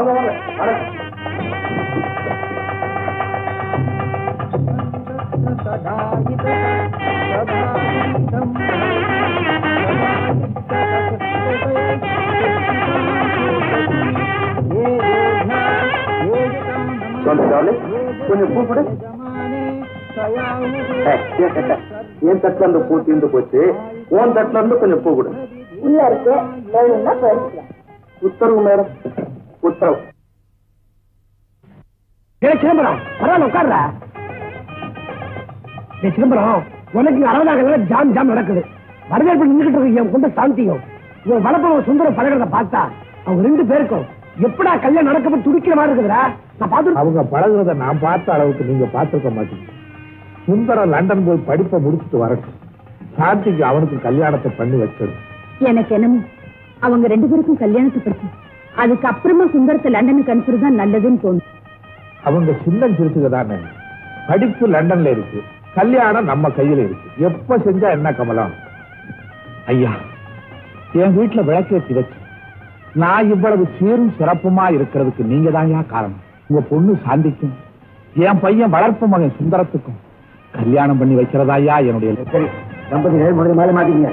வாங்க வாங்க கொஞ்சம் கூப்பிடு. என் தட்டுல இருந்து பூ தீர்ந்து போச்சு, உன் தட்டுல இருந்து கொஞ்சம் பூ கொடு. உள்ள இருக்கு, உத்தரவு மேடம், உத்தரவு. சிதம்பரம் பரவாயில்ல உட்கார்ற. சிதம்பரம் உனக்கு 60 ஜாம் ஜாம் நடக்குது. வரவேற்பு நின்றுகிட்டு இருக்கு என் கொண்ட சாந்தியும் உன் வளப்ப சுந்தரம் பழகிறத பார்த்தா அவங்க 2 பேருக்கும் எப்படா கல்யாணம் நடக்க துடிக்கிற மாதிரி இருக்குதுடா. நான் பார்த்து அவங்க பழகுறத நான் பார்த்த அளவுக்கு நீங்க பார்த்திருக்க மாட்டீங்க. சுந்தரம் லண்டன் போய் படிப்பை முடிச்சுட்டு வரட்டும், சாந்திக்கு அவனுக்கு கல்யாணத்தை பண்ணி வச்சது. எனக்கு என்னமோ அவங்க 2 பேருக்கும் கல்யாணத்தை பற்றி அதுக்கப்புறமா சுந்தரத்தை லண்டனுக்கு அனுப்புறதுதான் நல்லதுன்னு தோணும். அவங்க சின்னம் சிரிச்சுதானே, படிப்பு லண்டன்ல இருக்கு, கல்யாணம் நம்ம கையில இருக்கு. எப்ப செஞ்சா என்ன கமலம்? ஐயா, என் வீட்டுல விளக்கேற்றி வச்சு நான் இவ்வளவு சீரும் சிறப்புமா இருக்கிறதுக்கு நீங்க தான் காரணம். உங்க பொண்ணு சாந்திக்கும் என் பையன் வளர்ப்பு மகன் சுந்தரத்துக்கும் கல்யாணம் பண்ணி வைக்கிறதாயா என்னுடைய. சரி, தம்பதிகள் முதல் மேல மாட்டீங்க.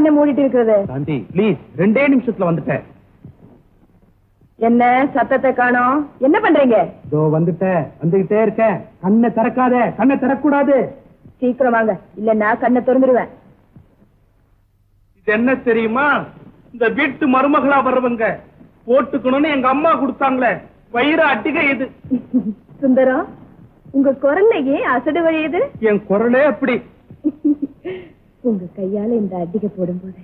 கண்ணை மூடிட்டு இருக்கிறது? சாந்தி ப்ளீஸ், 2 நிமிஷத்துல வந்துட்டேன். என்ன சத்தத்தை காணோம்? என்ன பண்றீங்க? இதோ வந்துட்டேன், வந்துகிட்டே இருக்கேன். கண்ணை திறக்காத, கண்ணை திறக்கூடாது. சீக்கிரம் வாங்க, இல்லன்னா கண்ணை திறந்துடுவேன். இது என்ன தெரியுமா? இந்த வீட்டு மருமகளா வர்றவங்க போட்டுக்கணும்னு எங்க அம்மா கொடுத்தாங்களே, வயிறு அட்டிகை இது. சுந்தரம், உங்க குரல்ல ஏன் அசடு வழியுது? என் குரலே அப்படி. உங்க கையால இந்த அடிக்கை போடும்போது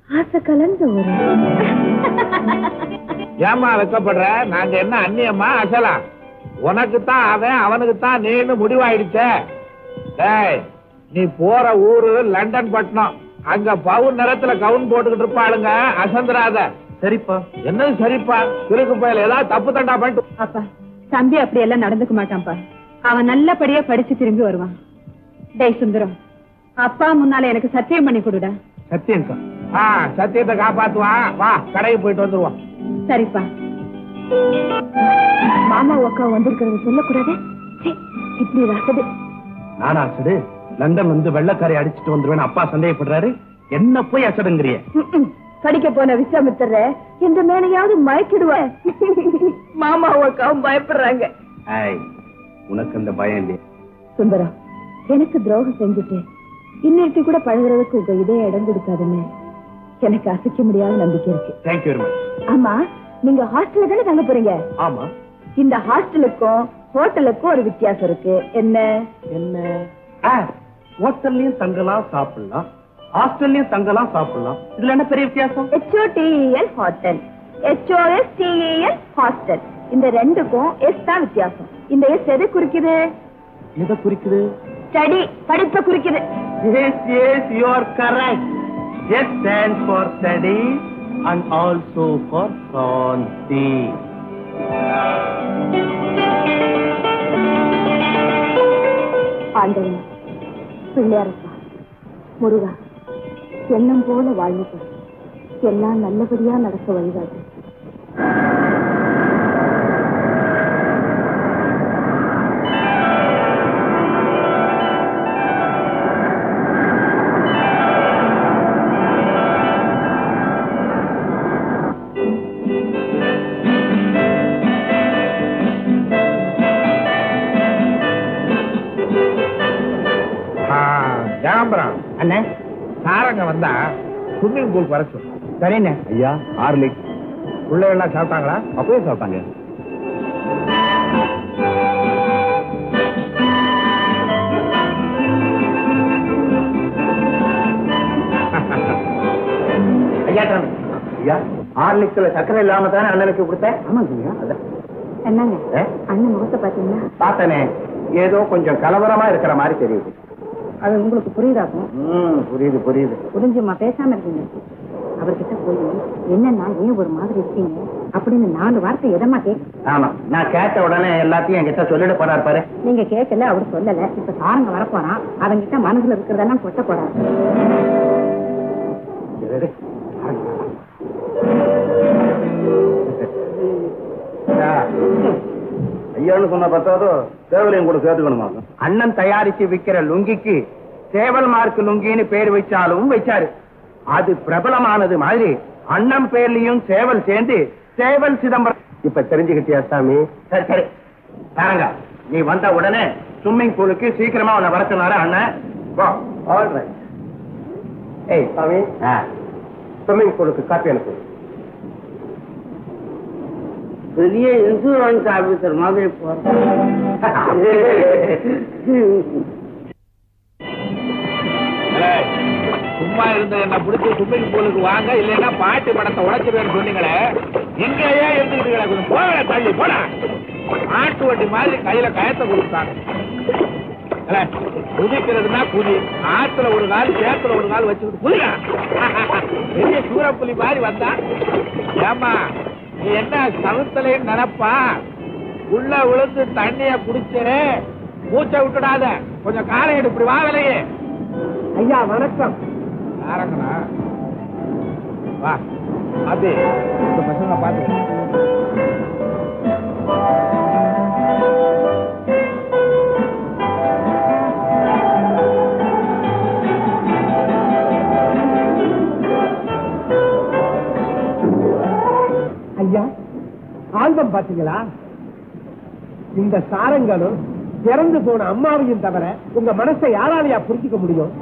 ஆசை கலந்து வரும். ஏமா வெக்கப்படுற? நாங்க என்ன அந்நியமா அசலா? உனக்குத்தான் அவன், அவனுக்குத்தான் நீன்னு முடிவாயிடுச்சே. டேய், நீ போற ஊரு லண்டன் பட்டணம். அங்க பவுன் நிறத்துல கவுன் போட்டுக்கிட்டு இருப்பாளுங்க, அசந்திராத. சரிப்பா. என்னது சரிப்பா? கிழக்கு போயில ஏதாவது தப்பு தண்டா பண்ணிட்டு. அப்பா, தம்பி அப்படி எல்லாம் நடந்துக்க மாட்டான்ப்பா. அவன் நல்லபடியா படிச்சு திரும்பி வருவான். டேய் சுந்தரம், அப்பா முன்னால எனக்கு சத்தியம் பண்ணி கொடுடா. சத்தியம்க்கா. சத்தியத்தை காப்பாத்துவான். வா, கடைக்கு போயிட்டு வந்துருவான். சரிப்பா. மாமா அக்கா வந்திருக்கிறது சொல்லக்கூடாது. சீ, இப்படி ரசது. நானா அசடு? லண்டன் வந்து வெள்ளக்காரை அடிச்சுட்டு வந்துருவேன் அப்பா சந்தேகப்படுறாரு. என்ன போய் அசடுங்கிறிய? படிக்க போன விஸ்வாமித்திர இந்த மேலையாவது மயக்கிடுவேன். மாமா அக்காவும் பயப்படுறாங்க. உனக்கு அந்த பயம் இல்லையா? சுந்தரம், எனக்கு துரோகம் செஞ்சுட்டு இன்னைக்கு கூட பழகுறதுக்கு உங்க இதே இடம் கொடுக்காதுன்னு எனக்கு அசைக்க முடியாத நம்பிக்கை இருக்கு. Thank you very much. ஆமா, நீங்க ஹாஸ்டல்ல தானே தங்க போறீங்க? ஆமா. இந்த ஹாஸ்டலுக்கும் ஹோட்டலுக்கும் ஒரு வித்தியாசம் இருக்கு. என்ன? என்ன? ஹோட்டல்லயும் தங்கலாம் சாப்பிடலாம், ஹாஸ்டல்லயும் தங்கலாம் சாப்பிடலாம். இதுல என்ன பெரிய வித்தியாசம்? HOTEL hotel, HOSTEL hostel. இந்த ரெண்டுக்கும் எஸ் தான் வித்தியாசம். இந்த எஸ் எதை குறிக்குது? எதை குறிக்குது? ஸ்டடி, படிப்பை குறிக்குது. Yes, yes, you are correct. S stands for study and also for Shanti. ஆண்டவன், பிள்ளையாரப்பா, முருகா, எண்ணம் போல வாழ்ந்து எல்லாம் நல்லபடியா நடக்க வழிகாட்டு. ஜாம்பரம் அண்ணே, சாரங்க வந்தா ஸ்விம்மிங் பூல் வர சொல்லு. சரிண்ணே. ஐயா, ஹார்லிக் பிள்ளைகள்லாம் சாப்பிட்டாங்களா? அப்பவே சாப்பிட்டாங்க. ஐயா, ஹார்லிக்ஸ்ல சக்கரை இல்லாம தானே அண்ணனுக்கு கொடுத்தேன். ஆமாங்க. என்னங்க அண்ணன் முகத்தை பாத்தீங்களா? பார்த்தனே, ஏதோ கொஞ்சம் கலவரமா இருக்கிற மாதிரி தெரியுது. அது உங்களுக்கு புரியுதாக்கும்? புரியுது புரியுது. புரிஞ்சுமா பேசாம இருக்கீங்க. அவர்கிட்ட போய் என்னன்னா ஏன் ஒரு மாதிரி இருக்கீங்க அப்படின்னு 4 வார்த்தை எதமா கேட்க. ஆமா, நான் கேட்ட உடனே எல்லாத்தையும் என்கிட்ட சொல்லிட போறாரு பாரு. நீங்க கேட்கல, அவர் சொல்லல. இப்ப சாரங்க வரப்போறான், அவங்கிட்ட மனசுல இருக்கிறதெல்லாம் கொட்ட போறாரு. ஐயான்னு சொன்ன பத்தாதோ சேவலையும் கூட சேர்த்துக்கணுமா? அண்ணன் தயாரிச்சு விக்கிற லுங்கிக்கு சேவல் மார்க் லுங்கின்னு பேர் வச்சாலும் வச்சாரு. அது பிரபலமானது மாதிரி அண்ணன் பேர்லயும் சேவல் சேர்ந்து சேவல் சிதம்பரம். இப்ப தெரிஞ்சுக்கிட்டியா சாமி? சரி சரி பாருங்க, நீ வந்த உடனே ஸ்விம்மிங் பூலுக்கு சீக்கிரமா உன்னை வர சொன்னாரு அண்ணன். ஏய் சாமி, ஸ்விம்மிங் பூலுக்கு காப்பி அனுப்பு. பெரிய இன்சூரன்ஸ் ஆபீசர் மாதிரி போறேன். சும்மா இருந்த என்ன பிடிச்சி ஸ்விம்மிங் பூலுக்கு வாங்க, இல்லைன்னா பாட்டி படத்தை உடைச்சிருவேன்னு சொன்னீங்களே, இங்கேயே இருந்துக்கிட்டு கொஞ்சம் போக தள்ளி போனா. ஆட்டு வண்டி மாதிரி கையில கயத்தை கொடுத்தாங்க. குதிக்கிறதுனா குதி, ஆத்துல ஒரு கால் சேத்துல ஒரு கால் வச்சுக்கிட்டு குதிரா. பெரிய சூரப்புலி மாதிரி வந்தா. ஏமா நீ என்ன சவுத்தலைன்னு நினைப்பா? உள்ள விழுந்து தண்ணிய குடிச்சு மூச்சை விட்டுடாத. கொஞ்சம் காலை எடு, இப்படி வாங்கலையே. ஐயா வணக்கம். யாரங்கண்ணா? வா, அது இந்த பசங்க பாத்து. ஆல்பம் பாத்தீங்களா? இந்த சாரங்களும் இறந்து போன அம்மாவையும் தவிர உங்க மனசை யாராலையா புரிஞ்சுக்க முடியும்?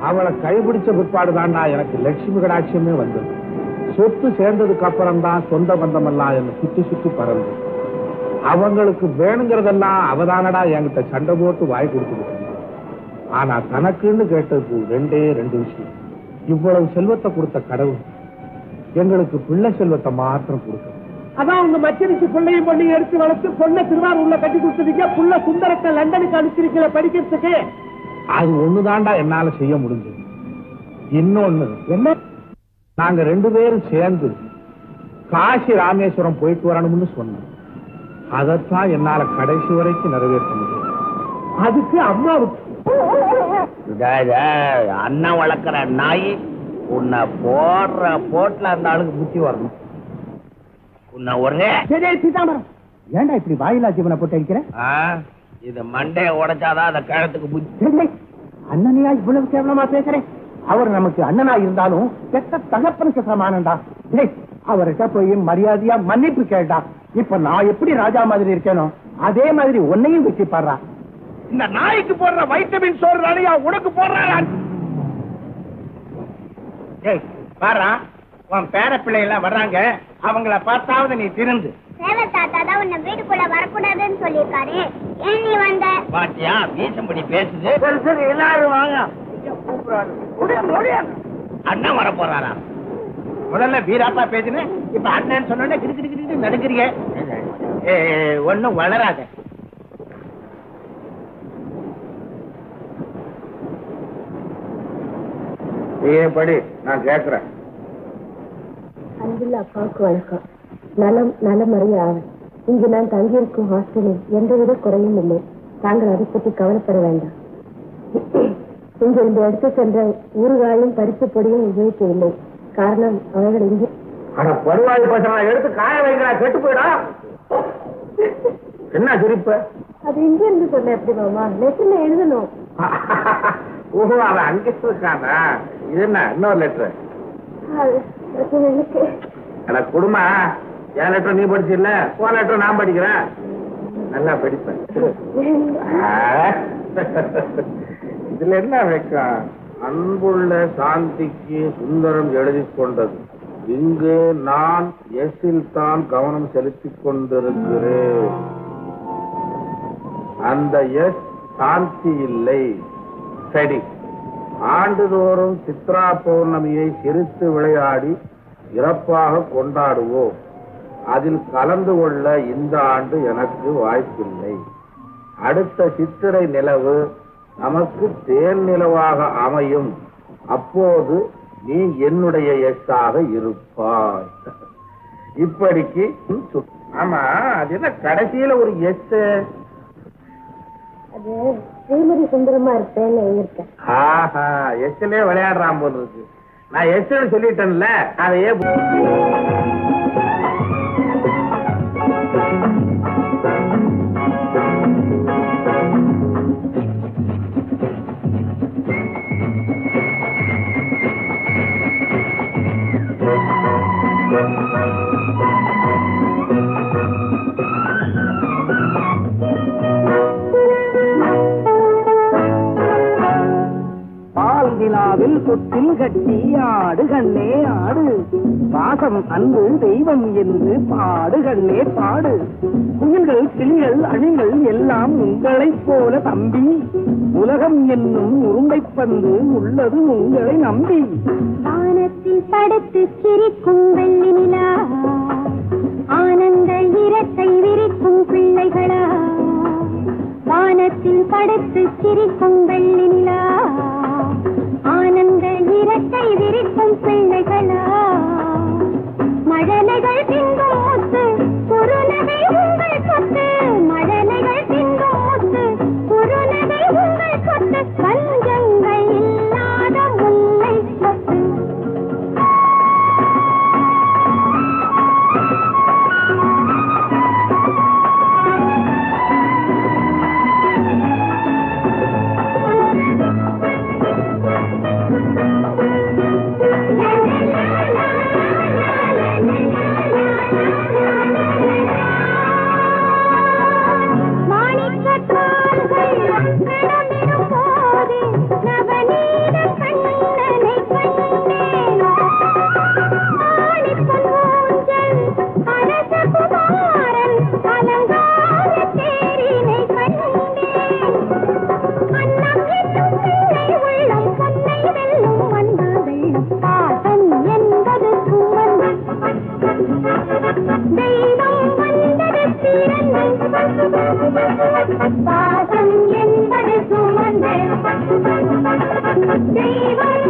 அவளை கைபிடிச்ச பிற்பாடுதான் எனக்கு லட்சுமி கடாட்சியமே வந்தது. சொத்து சேர்ந்ததுக்கு அப்புறம் தான் சொந்த பந்தம் எல்லாம் என்ன சுத்தி சுத்தி பறந்து அவங்களுக்கு வேணுங்கிறதெல்லாம் அவதானடா என்கிட்ட சண்டை போட்டு வாய் கொடுத்துட்டு. ஆனா தனக்குன்னு கேட்டது ரெண்டு விஷயம். இவ்வளவு செல்வத்தை கொடுத்த கடவுள் எங்களுக்கு பிள்ளை செல்வத்தை மாத்திரம் கொடுக்க. அதான் உங்க மச்சரிச்சு பிள்ளையும் பொண்ணையும் எடுத்து வளர்த்து பொண்ணை திருவாரூர்ல கட்டி கொடுத்ததுக்கு புள்ள சுந்தரத்தை லண்டனுக்கு அனுப்பிச்சிருக்கல படிக்கிறதுக்கு. அது ஒண்ணுதான்டா என்னால செய்ய முடிஞ்சது. இன்னொன்னு என்ன? நாங்க 2 பேரும் சேர்ந்து காசி ராமேஸ்வரம் போயிட்டு வரணும்னு சொன்னோம். அதைத்தான் என்னால கடைசி வரைக்கும் நிறைவேற்ற முடியும். அதுக்கு அம்மாவுக்கு அண்ணன் வளர்க்கிற நாய் உன்னை போடுற போட்டுல அந்த ஆளுக்கு புத்தி வரணும். உன்னை ஒரே சீதாமரம் ஏண்டா இப்படி வாயிலா ஜீவனை போட்டு அடிக்கிற? இது மண்டைய உடைச்சாதான் அந்த கிழத்துக்கு புத்தி. அண்ணனையா இவ்வளவு கேவலமா பேசுறேன்? அவர் நமக்கு அண்ணனா இருந்தாலும் பெத்த தகப்பனுக்கு சமானண்டா. அவர்கிட்ட போய் மரியாதையா மன்னிப்பு கேட்டா. இப்ப நான் எப்படி ராஜா மாதிரி இருக்கேனோ அதே மாதிரி உன்னையும் வச்சு பாடுறா. இந்த நாய்க்கு போடுற வைட்டமின் சோறு தானையா உனக்கு போடுறா. பாரா உன் பேர பிள்ளைகள் வர்றாங்க, அவங்கள பார்த்தாவது நீ திருந்து. தாத்தா தான் உன்னை வீட்டுக்குள்ள வரக்கூடாதுன்னு சொல்லியிருக்காரு. ஏன் நீ வந்த? பாத்தியா வீசம்படி பேசுது. சரி எல்லாரும் வாங்க. அண்ணன் வர போறாரா? முதல்ல வீராப்பா பேசுனேன், இப்ப அண்ணன் சொன்ன கிட்டு நடுக்கிறீங்க. ஒன்னும் வளராத. படி நான் கேட்கிறேன். அன்புள்ள அப்பாவுக்கு வணக்கம். நலமறிய ஆவன். இங்கு நான் தங்கியிருக்கும் ஹாஸ்டலில் எந்தவித குறையும் இல்லை. தாங்கள் அதை பற்றி கவலைப்பட வேண்டாம். இங்கிருந்து எடுத்து சென்ற ஊறுகாயும் பருப்பு பொடியும் உபயோகிக்கவில்லை. காரணம் அவர்கள் இங்கே பருவாய் பசங்க எடுத்து காய வைக்கிறா, கெட்டு போயிடா. என்ன சிரிப்ப? அது இங்கே இருந்து சொன்ன எப்படி மாமா? லெட்டர்ல எழுதணும். ஓஹோ, அவன் அங்கே இருக்கானா? இது என்ன இன்னொரு லெட்டர்? எனக்கு குடுமா. என் லெட்டர் நீ படிச்சிடல, உன் லெட்டர் நான் படிக்கிறேன். நல்லா படிப்பேன். இதுல என்ன வைக்கம்? அன்புள்ள சாந்திக்கு சுந்தரம் எழுதி கொண்டது. இங்கு நான் எஸ்ஸில் தான் கவனம் செலுத்திக் கொண்டிருக்கிறேன். அந்த எஸ் சாந்தி இல்லை. சரி, ஆண்டுதோறும் சித்ரா பௌர்ணமியை சிரித்து விளையாடி சிறப்பாக கொண்டாடுவோம். அதில் கலந்து கொள்ள இந்த ஆண்டு எனக்கு வாய்ப்பில்லை. அடுத்த சித்திரை நிலவு நமக்கு தேன் நிலவாக அமையும். அப்போது நீ என்னுடைய எஸ்ஸாக இருப்பாய். இப்படிக்கு ஆமா, அது என்ன கடைசியில ஒரு எஸ்? அது ஸ்ரீமதி சுந்தரமா இருப்பேன்னு இருக்கேன். ஆஹா, எஸ்லே விளையாடுறான் போது இருக்கு. நான் எஸ் சொல்லிட்டேன்ல, அதையே பால்விழாவில் தொட்டில் கட்டி ஆடு கண்ணே ஆடு. பாசம் அன்பு தெய்வம் என்று பாடு கண்ணே பாடு. குயில்கள் கிளிகள் அணிகள் எல்லாம் உங்களைப் போல தம்பி. உலகம் என்னும் உருண்டைப்பந்து உள்ளது உங்களை நம்பி. வானத்தில் படுத்து சிரிக்கும் வெள்ளி நிலா, ஆனந்த இரட்டை விரிக்கும் பிள்ளைகளா. வானத்தில் படுத்து சிரிக்கும் வெள்ளி நிலா, ஆனந்த இரட்டை விரிக்கும் பிள்ளைகளா. மழலைகள் திங்கும் முத்து குறுநகை உங்கள் சொத்து. மழலைகள் திங்கும் முத்து குறுநகை உங்கள் சொத்து. பஞ்சங்கள் இல்லாத முல்லை சொத்து. பாசம் என்பது சுமந்து தெய்வம்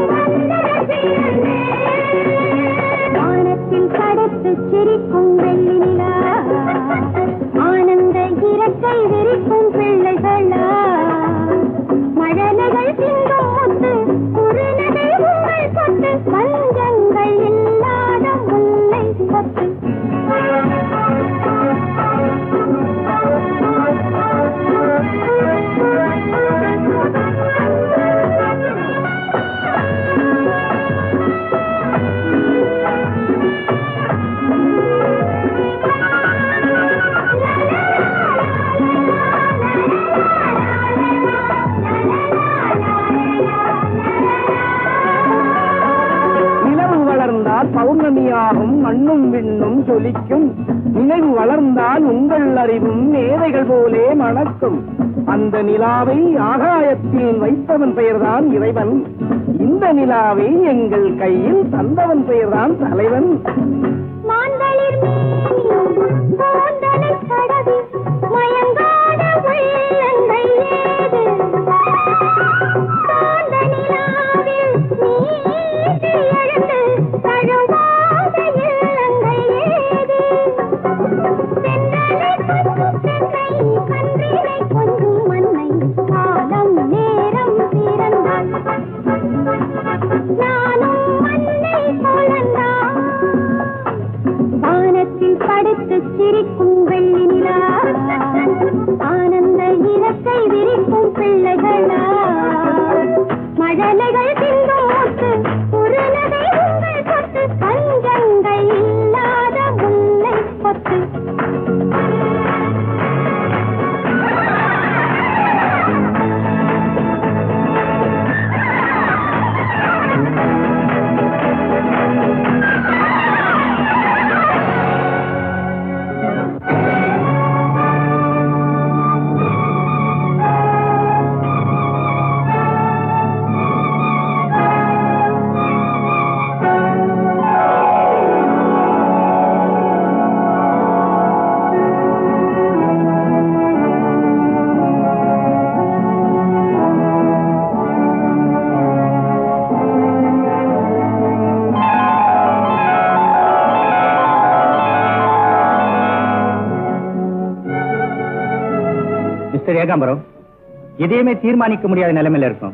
வானத்தில் படுத்து சிரிக்கும் வெள்ளி நிலா ஆனந்த இறக்கை விரிக்கும் பிள்ளைகளா மழலைகள் சிந்தும் முத்து குறுநகை உங்கள் சொத்து பஞ்சங்கள் இல்லாத முல்லை சொத்து பௌர்ணமியாகும் மண்ணும் விண்ணும் ஜொலிக்கும் நினைவு வளர்ந்தால் உங்கள் அறிவும் மேதைகள் போலே மணக்கும் அந்த நிலாவை ஆகாயத்தில் வைத்தவன் பெயர்தான் இறைவன் இந்த நிலாவை எங்கள் கையில் தந்தவன் பெயர்தான் தலைவன் வானத்தில் படுத்து சிரிக்கும் வெள்ளி நிலா ஆனந்த இறக்கை விரிக்கும் பிள்ளைகளா மழலைகள் சிந்தும் முத்து குறுநகை உங்கள் சொத்து பஞ்சங்கள் இல்லாத முல்லை சொத்து மிஸ்டர் ஏகாம்பரம், எதையுமே தீர்மானிக்க முடியாத நிலைமையில இருக்கும்.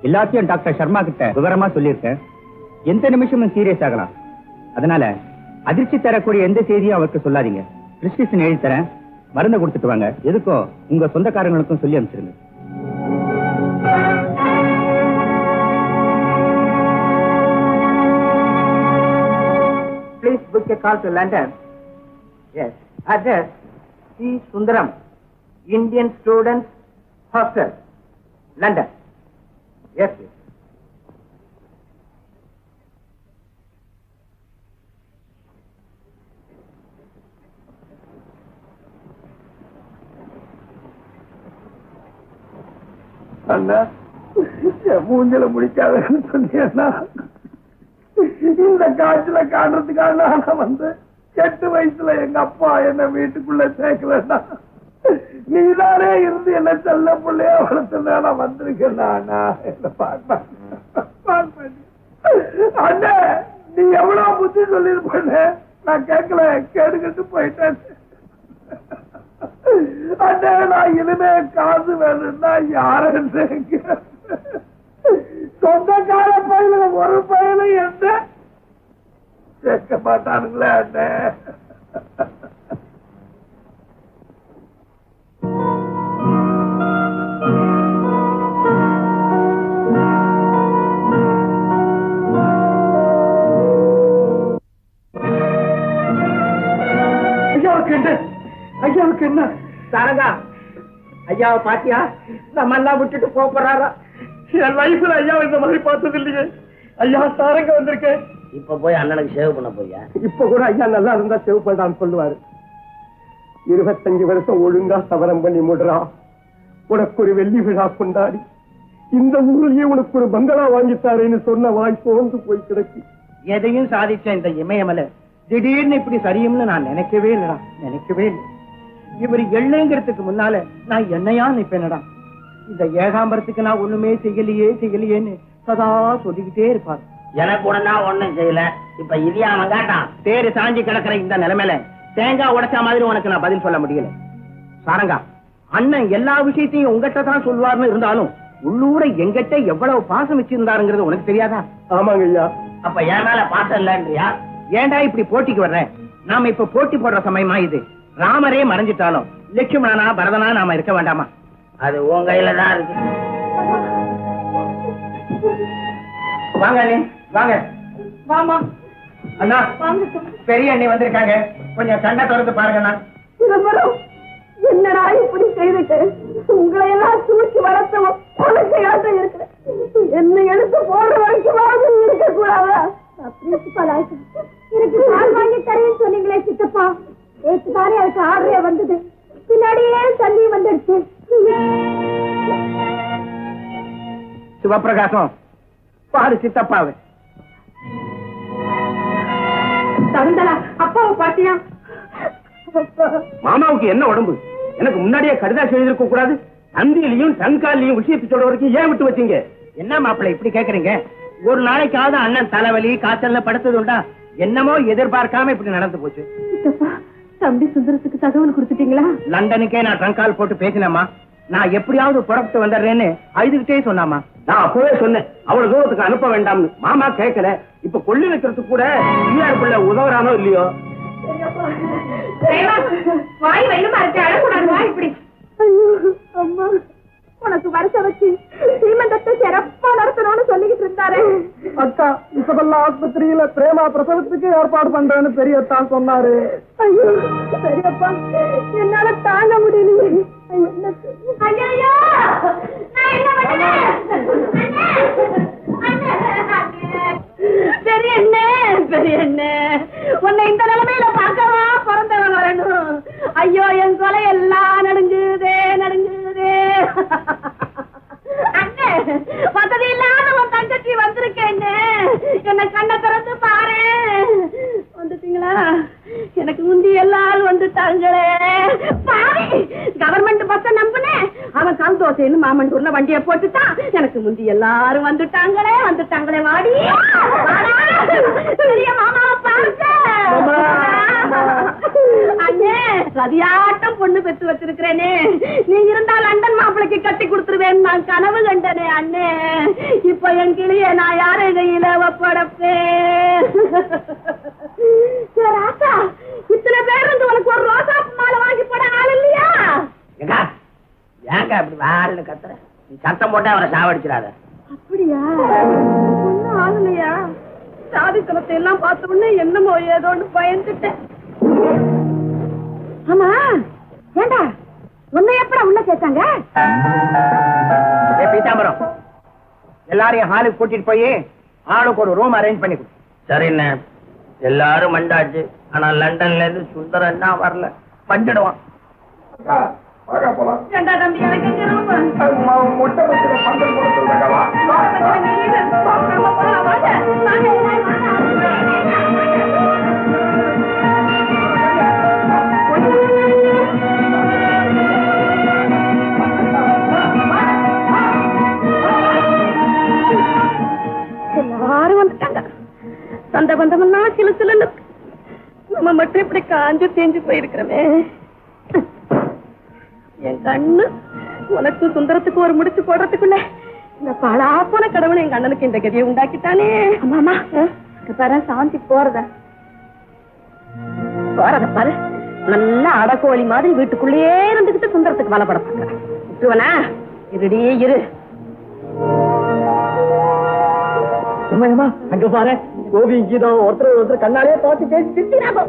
எல்லாத்தையும் டாக்டர் சர்மா கிட்ட விவரமா சொல்லியிருக்கேன். எந்த நிமிஷமும் சீரியஸ் ஆகலாம். அதனால அதிர்ச்சி தரக்கூடிய எந்த செய்தியும் அவருக்கு சொல்லாதீங்க. பிரிஸ்கிரிப்ஷன் எழுதி தரேன், மருந்து கொடுத்துட்டு வாங்க. எதுக்கும் உங்க சொந்தக்காரங்களுக்கும் சொல்லி அனுப்பிச்சிருங்க. Please book a call to London. Yes. Address C. Sundaram, Indian Students Hostel, London. Yes, please. அண்ணா, என் மூஞ்சல முடிக்காதன்னு சொன்னீங்கன்னா இந்த காய்ச்சல காட்டுறதுக்காக நான் வந்து 8 வயசுல எங்க அப்பா என்ன வீட்டுக்குள்ள சேர்க்கலன்னா நீதானே இருந்து என்ன செல்ல பிள்ளையா வளர்த்துனா நான் வந்திருக்கேன். என்ன அண்ணே, நீ எவ்வளவு புத்தி சொல்லிருப்ப, நான் கேட்கல, கேட்டுக்கிட்டு போயிட்டேன். அண்ணே, நான் இனிமே காசு வேணும்னா யாருன்னு சொந்தக்கார பயில ஒரு பயில என்ன சேர்க்க மாட்டானுங்களே அண்ணே. ஐயாவுக்கு என்ன சாரங்கா? ஐயாவை பாத்தியா? நம்ம எல்லாம் விட்டுட்டு போறாரா? என் லைஃப்ல ஐயா இந்த மாதிரி பார்த்தது இல்லையே. ஐயா சாரங்க வந்திருக்கேன். இப்ப போய் அண்ணனுக்கு சேவ் பண்ண போயா? இப்ப கூட ஐயா நல்லா இருந்தா சேவ் பண்ணான்னு சொல்லுவாரு. 25 வருஷம் ஒழுங்கா சவரம் பண்ணி முடுறா. உனக்கு ஒரு வெள்ளி விழா கொண்டாடி இந்த ஊர்லயே உனக்கு ஒரு பங்களா வாங்கித்தாரேன்னு சொன்ன வாய் சோர்ந்து போய் கிடக்கு. எதையும் சாதிச்ச இந்த இமயமலை திடீர்னு இப்படி சரியும்னு நான் நினைக்கவே இல்லடா, நினைக்கவே இல்லை. இவர் எள்ளுங்கிறதுக்கு முன்னால நான் என்னையா நிப்பேனடா. இந்த ஏகாம்பரத்துக்கு நான் ஒண்ணுமே செய்யலையேன்னு சதா சொல்லிக்கிட்டே இருப்பார். எனக்கு உடனே ஒண்ணும் செய்யல. இப்ப இது அவன் கேட்டான். தேரு சாஞ்சி கிடக்கிற இந்த நிலைமையில தேங்காய் உடைச்சா மாதிரி உனக்கு நான் பதில் சொல்ல முடியல. சாரங்கா, அண்ணன் எல்லா விஷயத்தையும் உங்ககிட்ட தான் சொல்லுவார்னு இருந்தாலும் உள்ளூர எங்கிட்ட எவ்வளவு பாசம் வச்சிருந்தாருங்கிறது உனக்கு தெரியாதா? ஆமாங்க ஐயா. அப்ப என் மேல பாசம் இல்லன்றியா? ஏண்டா இப்படி போட்டிக்கு வர்றேன்? நாம இப்ப போட்டி போடுற சமயமா இது? ராமரே மறைஞ்சிட்டாலும் லட்சுமணனா பரதனா நாம இருக்க வேண்டாமா? அது உன் கையில தான் இருக்கு. வாங்க அண்ணே, வாங்க. வாமா அண்ணா, வாங்க. பெரிய அண்ணி வந்திருக்காங்க. கொஞ்சம் கண்ணை திறந்து பாருங்கண்ணா. சிதம்பரம், என்னடா இப்படி செய்துட்டு உங்களை எல்லாம் தூக்கி வளர்த்தவன் குழந்தையாட்டம் இருக்கு. என்ன எடுத்து போடுற வரைக்கும் இருக்க கூடாதா? பிரின்சிபால் ஆயிட்டேன். எனக்கு பால் வாங்கி தரேன்னு சொன்னீங்களே சித்தப்பா, ஏற்றுதானே அதுக்கு ஆர்டரே வந்தது. பின்னாடியே தண்ணி வந்துடுச்சு. சிவபிரகாசம், பாரு சித்தப்பாவை. தந்தலா அப்பாவை பாத்தியா? மாமாவுக்கு என்ன உடம்பு? எனக்கு முன்னாடியே கடிதாசி எழுதிருக்க கூடாது? தந்தியிலையும் டன்காலையும் விஷயத்தை சொல்ற வரைக்கும் ஏன் விட்டு வச்சீங்க? என்ன மாப்பிள்ளை இப்படி கேக்குறீங்க? ஒரு நாளைக்காவது அண்ணன் தலைவலி காய்ச்சல்ல படுத்தது உண்டா? என்னமோ எதிர்பார்க்காம இப்படி நடந்து போச்சு. தம்பி சுந்தரத்துக்கு தகவல் கொடுத்துட்டீங்களா? லண்டனுக்கே நான் ட்ரங்கால் போட்டு பேசினேம்மா. நான் எப்படியாவது புறப்பட்டு வந்துடுறேன்னு அழுதுகிட்டே சொன்னாமா. நான் அப்பவே சொன்னேன் அவ்வளவு தூரத்துக்கு அனுப்ப வேண்டாம்னு. மாமா கேட்கல. இப்ப கொள்ளி வைக்கிறதுக்கு கூட பிள்ளையாருக்குள்ள உதவுறானோ இல்லையோ? வாய் வெள்ளமா இருக்கு, அழக்கூடாது. வாய் இப்படி. அம்மா, உனக்கு வருஷ வச்சு சீமந்தத்தை சிறப்பா நடத்தணும்னு சொல்லிக்கிட்டு இருந்தாரு. அக்கா, இப்பெல்லாம் ஆஸ்பத்திரியில பிரேமா பிரசவத்துக்கு ஏற்பாடு பண்றேன்னு பெரியத்தான் சொன்னாரு. ஐயோ பெரியப்பா, என்னால தாங்க முடியலையே. ஐயோ, நான் என்ன பண்ணுவேன்? பெரிய என்ன உன்னை இந்த நிலைமையில பார்க்கவா பிறந்தவன் வரணும்? ஐயோ, என் கொலை எல்லாம் நடுங்குதே. அண்ணே, வசதி இல்லாத உன் தங்கச்சி வந்திருக்கேன். என்ன கண்ணை திறந்து பாரு. வந்துட்டீங்களா? எனக்கு முந்தி எல்லாரும் வந்துட்டாங்களே. பாரு, கவர்மெண்ட் பஸ்ஸ நம்புனேன். அவன் சந்தோஷம் மாமண்டூர்ல வண்டியை போட்டுட்டான். எனக்கு முந்தி எல்லாரும் வந்துட்டாங்களே. வாடி பெரிய மாமாவை பார்க்க. அண்ணே, சதியாட்டம் பொண்ணு பெற்று வச்சிருக்கிறேனே. நீ இருந்தா லண்டன் மாப்பிளைக்கு கட்டி கொடுத்துருவேன் நான் கனவு கண்டனே. அண்ணே, இப்ப என் கிளிய நான் யாரு கையில ஒப்படைப்பேன்? ராசா, இத்தனை பேர் இருந்து உனக்கு ஒரு ரோசா மாலை வாங்கி போட ஆள் இல்லையா? ஏங்க அப்படி வாருன்னு கத்துற? நீ சத்தம் போட்டா அவரை சாவடிச்சிடாத. அப்படியா? ஒன்னும் ஆகலையா? சாதித்தனத்தை எல்லாம் பார்த்த உடனே என்னமோ ஏதோன்னு பயந்துட்டேன். ஆமா, ஏண்டா உன்னை எப்படா உள்ள சேர்த்தாங்க? பீதாம்பரம், எல்லாரையும் ஹாலுக்கு கூட்டிட்டு போய் ஆளுக்கு ஒரு ரூம் அரேஞ்ச் பண்ணி கொடு. சரிண்ணே, எல்லாரும் மண்டாச்சு. ஆனா லண்டன்ல இருந்து சுந்தரம் தான் வரல. பண்ணிடுவான். ஏண்டா தம்பி, எனக்கு எங்க ரூம்? முட்டை பத்திர பந்தல் கொடுத்துருக்கவா? எல்லாரும் வந்துட்டாங்க. சொந்த பந்தம்னா சில சில நம்ம மட்டும் இப்படி காஞ்சு தேஞ்சு போயிருக்கிறோமே. என் கண்ணு உனக்கு சுந்தரத்துக்கு ஒரு முடிச்சு போடுறதுக்குள்ள இந்த பாழா போன கடவுள் எங்க அண்ணனுக்கு இந்த கதியை உண்டாக்கிட்டானே. ஆமாமா, பாரு சாந்தி போறத பாரு. நல்லா அடக்கோழி மாதிரி வீட்டுக்குள்ளேயே இருந்துகிட்டு சுந்தரத்துக்கு வலை பட பாக்குறேன். விட்டுவனா? இருடியே இரு. அங்க பாரு, கோவி கீதம் ஒருத்தர் கண்ணாலே பார்த்து பேசி திட்டினாங்க.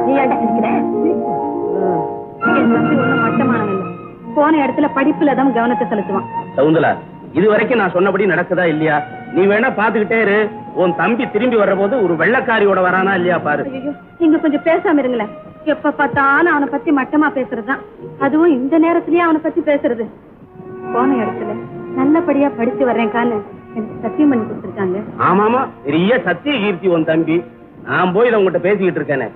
நீ ஏன்டா இருக்கிற? மட்டமானவன் போன இடத்துல படிப்புல தான் கவனத்தை செலுத்துவான். சவுந்தலா, இது வரைக்கும் நான் சொன்னபடி நடக்குதா இல்லையா? நீ வேணா பாத்துக்கிட்டே இரு. உன் தம்பி திரும்பி வர்ற போது ஒரு வெள்ளக்காரியோட வரானா இல்லையா பாரு. நீங்க கொஞ்சம் பேசாம இருங்களேன். எப்ப பார்த்தாலும் அவனை பத்தி மட்டமா பேசுறதுதான். அதுவும் இந்த நேரத்திலயே அவனை பத்தி பேசுறது. போன இடத்துல நல்லபடியா படிச்சு வர்றேன்கான்னு எனக்கு சத்தியம் பண்ணி கொடுத்துருக்காங்க. ஆமாமா, பெரிய சத்திய கீர்த்தி உன் தம்பி. நான் போய் இதை உங்ககிட்ட பேசிக்கிட்டு இருக்கேனே.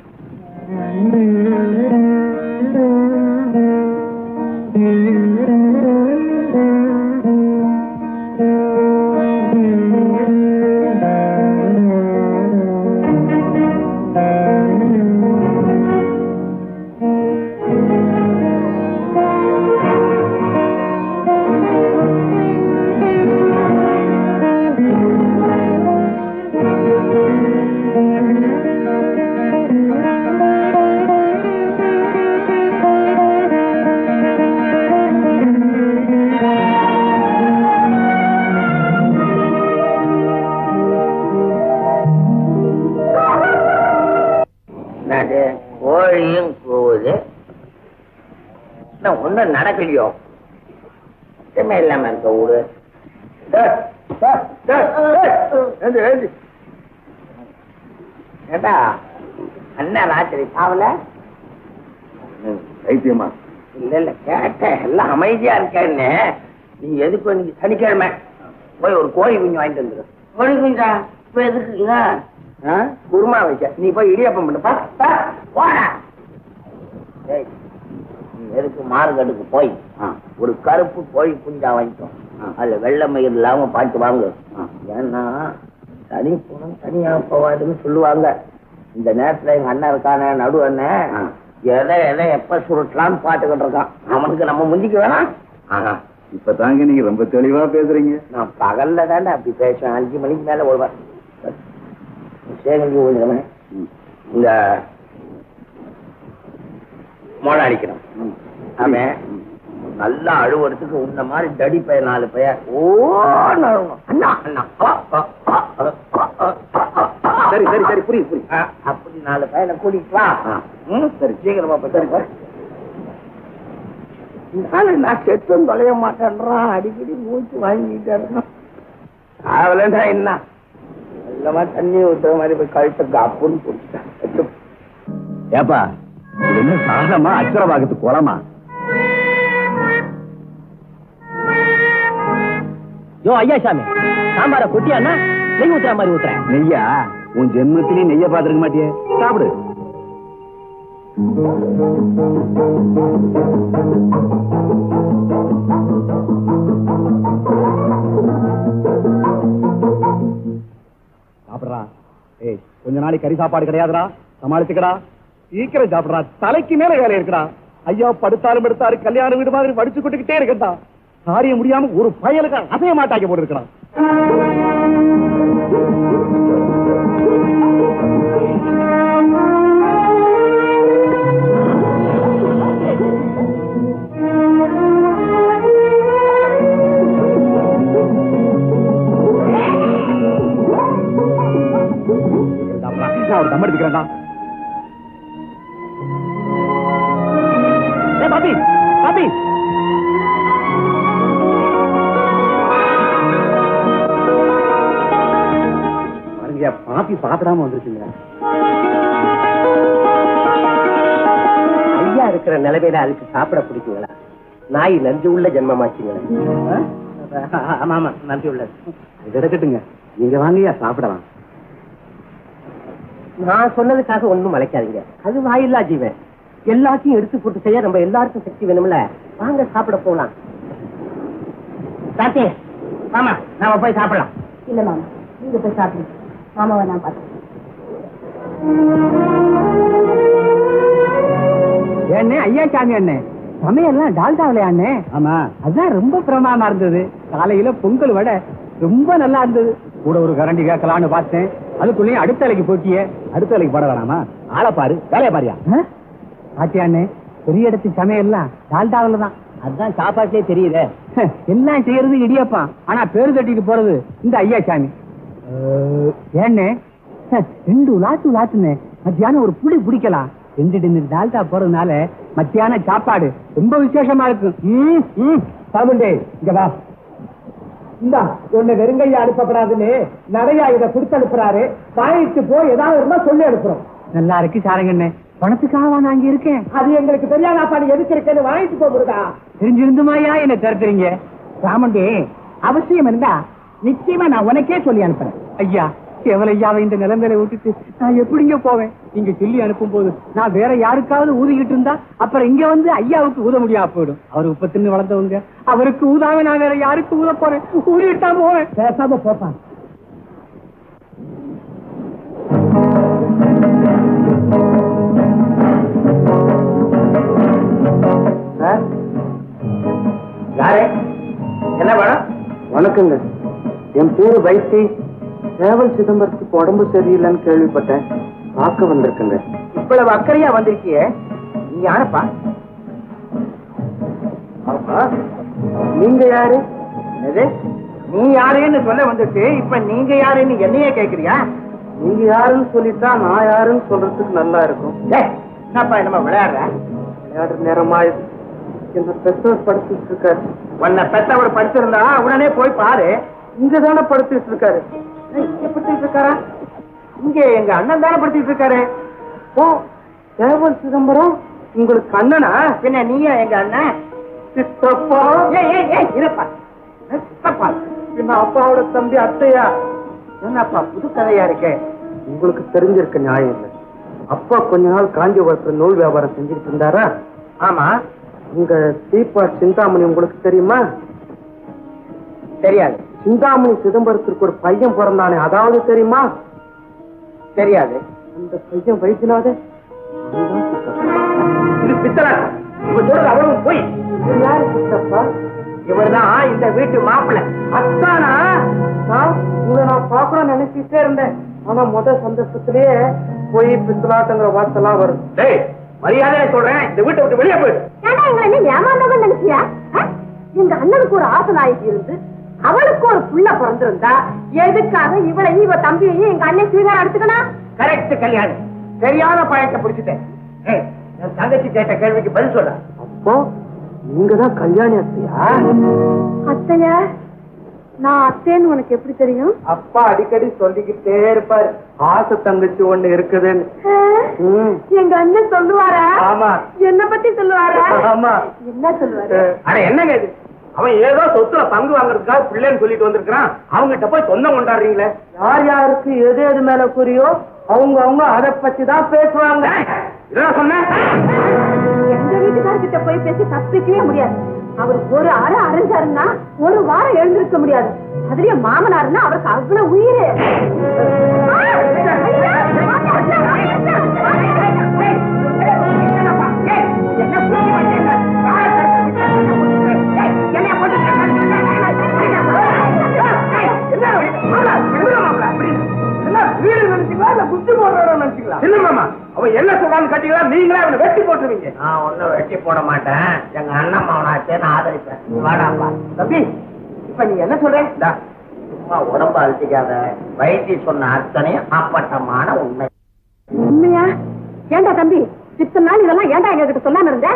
கோழியும் கூவுது, ஒண்ணும் நடக்கலையோ? இல்லாம இருக்க ஊரு. ஏண்டா அண்ணா ராத்திரி சாவல? வைத்தியமா? இல்ல இல்ல கேட்டேன், எல்லாம் அமைதியா இருக்கேன்னு. நீ எதுக்கு இன்னைக்கு சனிக்கிழமை போய் ஒரு கோழி குஞ்சு வாங்கிட்டு வந்துடும். கோழி குஞ்சா இப்ப எதுக்குங்க? குருமா வைக்க நீ போய் இடியாப்பம் பண்ணுப்பா. போடா. எதுக்கு மார்க்கெட்டுக்கு போய் ஒரு கருப்பு கோழி குஞ்சா வாங்கிட்டோம். அதுல வெள்ளை மயிர் இல்லாம பாட்டு வாங்க. ஏன்னா தனி போனோம் தனியா போவாதுன்னு சொல்லுவாங்க. இந்த நேரத்துல எங்க அண்ணன் இருக்கான நடு அண்ணன் எதை எதை எப்ப சுருட்டலான்னு பாத்துக்கிட்டு இருக்கான். அவனுக்கு நம்ம முந்திக்க வேணாம். இப்ப தாங்க நீங்க ரொம்ப தெளிவா பேசுறீங்க. நான் பகல்ல தானே அப்படி பேசுவேன். 5 மணிக்கு மேல வருவேன். சேகந்தி ஓடுறவன் இந்த மோளை அடிக்கணும். அவன் நல்லா அழுவறதுக்கு உன்ன மாதிரி தடி பையன் 4 பையன் அண்ணா அண்ணா சரி சரி சரி புரியுது புரியுது. அப்படி 4 பையனை கூட்டிட்டு வா. சரி சீக்கிரமா சரி நான் செத்தும் தொலைய மாட்டேன்றான். அடிக்கடி மூச்சு வாங்கிட்டே இருக்கான். அவளா என்ன இல்லமா தண்ணி ஊத்துற மாதிரி போய் கழுத்துக்கு அப்புன்னு போட்டுட்டேன். ஏப்பா இது என்ன சாதமா அச்சரவாகத்து குளமா? யோ ஐயா சாமி, சாம்பார கொட்டியாண்ணா நெய் ஊத்துற மாதிரி ஊத்துறேன். நெய்யா? உன் ஜென்மத்திலேயே நெய்ய பாத்துருக்க மாட்டியே. சாப்பிடு. சாப்பிடுறா. ஏய் கொஞ்ச நாளைக்கு கறி சாப்பாடு கிடையாதுடா, சமாளிச்சுக்கடா. சீக்கிரம் சாப்பிடுறா, தலைக்கு மேல வேலை இருக்குடா. ஐயா படுத்தாலும் எடுத்தாரு கல்யாண வீடு மாதிரி வடிச்சு கொட்டுக்கிட்டே இருக்கா. காரியம் முடியாம ஒரு பயலுக்கு அசைய மாட்டாக்கி போட்டு இருக்கிறான். நான் ஒரு தம் எடுத்துக்கிறேன்டா. பாபி பாபி பாப்பி சாப்பிடாம வந்துருச்சுங்க. ஐயா இருக்கிற நிலைமையில அதுக்கு சாப்பிட பிடிக்குங்களா? நாய் நன்றி உள்ள ஜென்மமாச்சுங்களா? ஆமா ஆமா நன்றி உள்ளது. இது எடுக்கட்டுங்க, நீங்க வாங்கய்யா சாப்பிடலாம். நான் சொன்னதுக்காக ஒண்ணும் மலைக்காதீங்க. அது வாயில்லா ஜீவன். எல்லாத்தையும் எடுத்து போட்டு செய்ய நம்ம எல்லாருக்கும் சக்தி வேணும்ல. வாங்க சாப்பிட போலாம். சாத்தி மாமா நாம போய் சாப்பிடலாம். இல்ல மாமா, நீங்க போய் சாப்பிடுங்க. மாமாவை நான் பார்த்தேன். ஏண்ணே ஐயா சாமி அண்ணே, சமையல்லாம் டால்டாவில அண்ணே. ஆமா அதான் ரொம்ப பிரமாதமா இருந்தது. காலையில பொங்கல் வடை ரொம்ப நல்லா இருந்தது. கூட ஒரு கரண்டி கேட்கலான்னு பார்த்தேன். அதுக்குள்ளேயும் அடுத்த அலைக்கு போட்டியே. அடுத்த அலைக்கு போட வேணாமா? ஆளை பாரு, வேலையை பாரியா. பாத்தியாண்ணே, பெரிய இடத்து சமையல்லாம் டால்டாவில தான். அதுதான் சாப்பாட்டிலே தெரியுதே. எல்லாம் செய்யறது இடியப்பா, ஆனா பேரு தட்டிட்டு போறது இந்த ஐயா சாமி. ஏண்ணே 2 லாத்துனே மத்தியானம் ஒரு புடி பிடிக்கலாம். 2 டின்னர் டால்டா போறதுனால மத்தியான சாப்பாடு ரொம்ப விசேஷமா இருக்கும். சாமுண்டே இங்க வா. இந்தா உன்னை வெறுங்கையா அனுப்பப்படாதுன்னு நிறைய இதை கொடுத்து அனுப்புறாரு. வாங்கிட்டு போய் ஏதாவது இருந்தா சொல்லி அனுப்புறோம். நல்லா இருக்கு சாரங்கண்ணே. பணத்துக்காக நான் அங்க இருக்கேன். அது எங்களுக்கு தெரியாத பாடி எதுக்கு இருக்கேன்னு வாங்கிட்டு போகுதா? தெரிஞ்சிருந்துமாயா என்ன திறத்துறீங்க? சாமுண்டே அவசியம் இருந்தா நிச்சயமா நான் உனக்கே சொல்லி அனுப்புறேன். ஐயா கேவலையாவை இந்த நிலைமையில விட்டுட்டு நான் எப்படிங்க போவேன்? நீங்க சொல்லி அனுப்பும் போது நான் வேற யாருக்காவது ஊதிக்கிட்டு இருந்தா அப்புறம் இங்க வந்து ஐயாவுக்கு ஊத முடியாம போயிடும். அவரு உப்பத்தின்னு வளர்ந்தவங்க, அவருக்கு ஊதாம நான் வேற யாருக்கு ஊத போறேன்? ஊதிட்டா போவேன். பேசாம போப்பான். யாரே? என்ன வேணும்? வணக்கங்க, என் பேரு வைத்தி. சேவல் சிதம்பரத்துக்கு உடம்பு சரியில்லைன்னு கேள்விப்பட்டேன், பார்க்க வந்திருக்குங்க. இவ்வளவு அக்கறையா வந்திருக்கியே, நீ யாரப்பா? நீங்க யாரு? என்னது? நீ யாருன்னு சொல்ல வந்துட்டு இப்ப நீங்க யாருன்னு என்னையே கேக்குறியா? நீங்க யாருன்னு சொல்லிட்டா நான் யாருன்னு சொல்றதுக்கு நல்லா இருக்கும். என்னப்பா நம்ம விளையாடுற? விளையாடுற நேரமா இது? இந்த பெற்றோர் படுத்திட்டு இருக்காரு. உன்னை பெத்தவர் படிச்சிருந்தா உடனே போய் பாரு. இங்கதானே படுத்திட்டு இருக்காரு. இங்க படுத்திட்டு இருக்காரா? இங்க எங்க அண்ணன் தானே படுத்திட்டு இருக்காரு. ஓ, சேவல் சிதம்பரம் உங்களுக்கு அண்ணனா? பின்ன நீயா எங்க அண்ணன்? சித்தப்பா. இருப்பா சித்தப்பா. பின்ன அப்பாவோட தம்பி அத்தையா? என்னப்பா புது கதையா இருக்கே? உங்களுக்கு தெரிஞ்சிருக்க நியாயம் இல்லை. அப்பா கொஞ்ச நாள் காஞ்சிபுரத்துல நூல் வியாபாரம் செஞ்சுட்டு இருந்தாரா? ஆமா. உங்க சீப்பா சிந்தாமணி உங்களுக்கு தெரியுமா? தெரியாது. சிந்தாமணி சிதம்பரத்திற்கு ஒரு பையன் பிறந்தானே, அதாவது தெரியுமா? தெரியாது. அந்த பையன் வைத்தியநாத. இது பித்தளா? இவர் சொல்றது அவ்வளவு போய். யாரு சித்தப்பா? இவர்தான் இந்த வீட்டு மாப்பிள்ளை. அத்தானா? உங்களை நான் பாக்கணும்னு நினைச்சிட்டே இருந்தேன். ஆனா சந்தர்ப்பத்திலேயே போய் பித்தலாட்டங்கிற வார்த்தைலாம் வரும். டேய், மரியாதையா சொல்றேன், இந்த வீட்டை விட்டு வெளியே போயிடு. ஏமாந்தவன் நினைச்சியா? எங்க அண்ணனுக்கு ஒரு ஆசை நாயகி இருந்து அவளுக்கு ஒரு புள்ள பிறந்திருந்தா எதுக்காக இவளையும் இவ தம்பியையும் எங்க அண்ணன் ஸ்வீகாரம் எடுத்துக்கணும்? கரெக்ட் கல்யாணி, சரியான பாயத்தை பிடிச்சிட்டேன். என் தங்கச்சி கேட்ட கேள்விக்கு பதில் சொல்ல. அப்போ நீங்கதான் கல்யாணி அத்தையா? அத்தையா? நான் அத்தேன்னு உனக்கு எப்படி தெரியும்? அப்பா அடிக்கடி சொல்லிக்கிட்டே இருப்பாரு, ஆசை தங்கச்சி ஒண்ணு இருக்குதுன்னு. எங்க அண்ணன் சொல்லுவாரா? ஆமா. என்ன பத்தி சொல்லுவாரா? ஆமா. என்ன சொல்லுவாரு? அட என்னங்க இது? அவன் ஏதோ சொத்துல பங்கு வாங்குறதுக்காக பிள்ளைன்னு சொல்லிட்டு வந்திருக்கான். அவங்கிட்ட போய் சொந்தம் கொண்டாடுறீங்களே. யார் யாருக்கு எது எது மேல புரியோ அவங்க அதை பத்தி தான் பேசுவாங்க. இதான் சொன்னேன். எங்க வீட்டுக்காரர்கிட்ட போய் பேசி தப்பிக்கவே முடியாது. அவர் ஒரு அரை அரைஞ்சாருன்னா ஒரு வாரம் எழுந்திருக்க முடியாது. அதுலயும் மாமனாருன்னா அவருக்கு அவ்வளவு உயிரு. அவன் என்ன சொல்றான்னு கேட்டீங்களா? நீங்களே அவனை வெட்டி போட்டுருவீங்க. நான் ஒன்னும் வெட்டி போட மாட்டேன். எங்க அண்ணன் மாவனாச்சே நான் ஆதரிப்பேன். வாடாப்பா தம்பி, இப்ப நீ என்ன சொல்ற? சும்மா உடம்பு அழுத்திக்காத. வைத்தி சொன்ன அத்தனையும் அப்பட்டமான உண்மை. உண்மையா? ஏண்டா தம்பி, இத்தனை நாள் இதெல்லாம் ஏண்டா எங்க கிட்ட சொல்லாம இருந்த?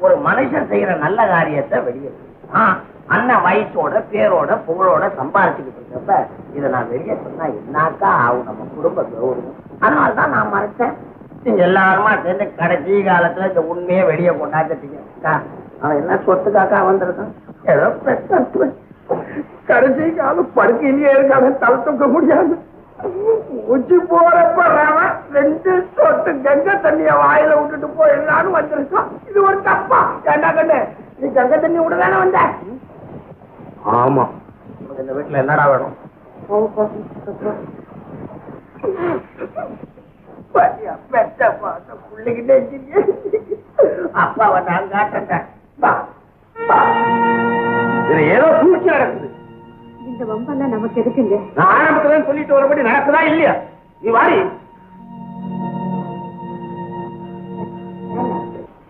ஒரு மனுஷன் செய்யற நல்ல காரியத்தை வெளியே அண்ணன் வயசோட பேரோட புகழோட சம்பாதிச்சுக்கிட்டு இருக்கப்ப இதை நான் வெளியே சொன்னா என்னாக்கா ஆகும் நம்ம குடும்ப கௌரவம். அதனால்தான் நான் மறைச்சேன். நீங்க எல்லாருமா சேர்ந்து கடைசி காலத்துல இந்த உண்மையை வெளியே கொண்டாந்துட்டீங்க. அவன் என்ன சொத்துக்காக்கா வந்திருக்கான்? ஏதோ பிரச்சனை. கடைசி காலம் படுக்கையிலேயே இருக்காங்க, தலை தூக்க முடியாது. உச்சி போறப்ப ரெண்டு சொட்டு கங்கை தண்ணிய வாயில விட்டுட்டு போயிடலான்னு வந்திருக்கான். இது ஒரு தப்பா? ஏண்டா கண்ணு, நீ கங்கை தண்ணி விட தானே வந்த? ஆமா. இந்த வீட்டுல என்னடா வேணும்? அப்பாவை நான் காட்டேன். ஏதோ சூழ்ச்சி நடக்குது. இந்த வம்பெல்லாம் நமக்கு எதுக்குங்க? நான் ஆரம்பத்துல சொல்லிட்டு வரபடி நடக்குதா இல்லையா? நீ வாரி.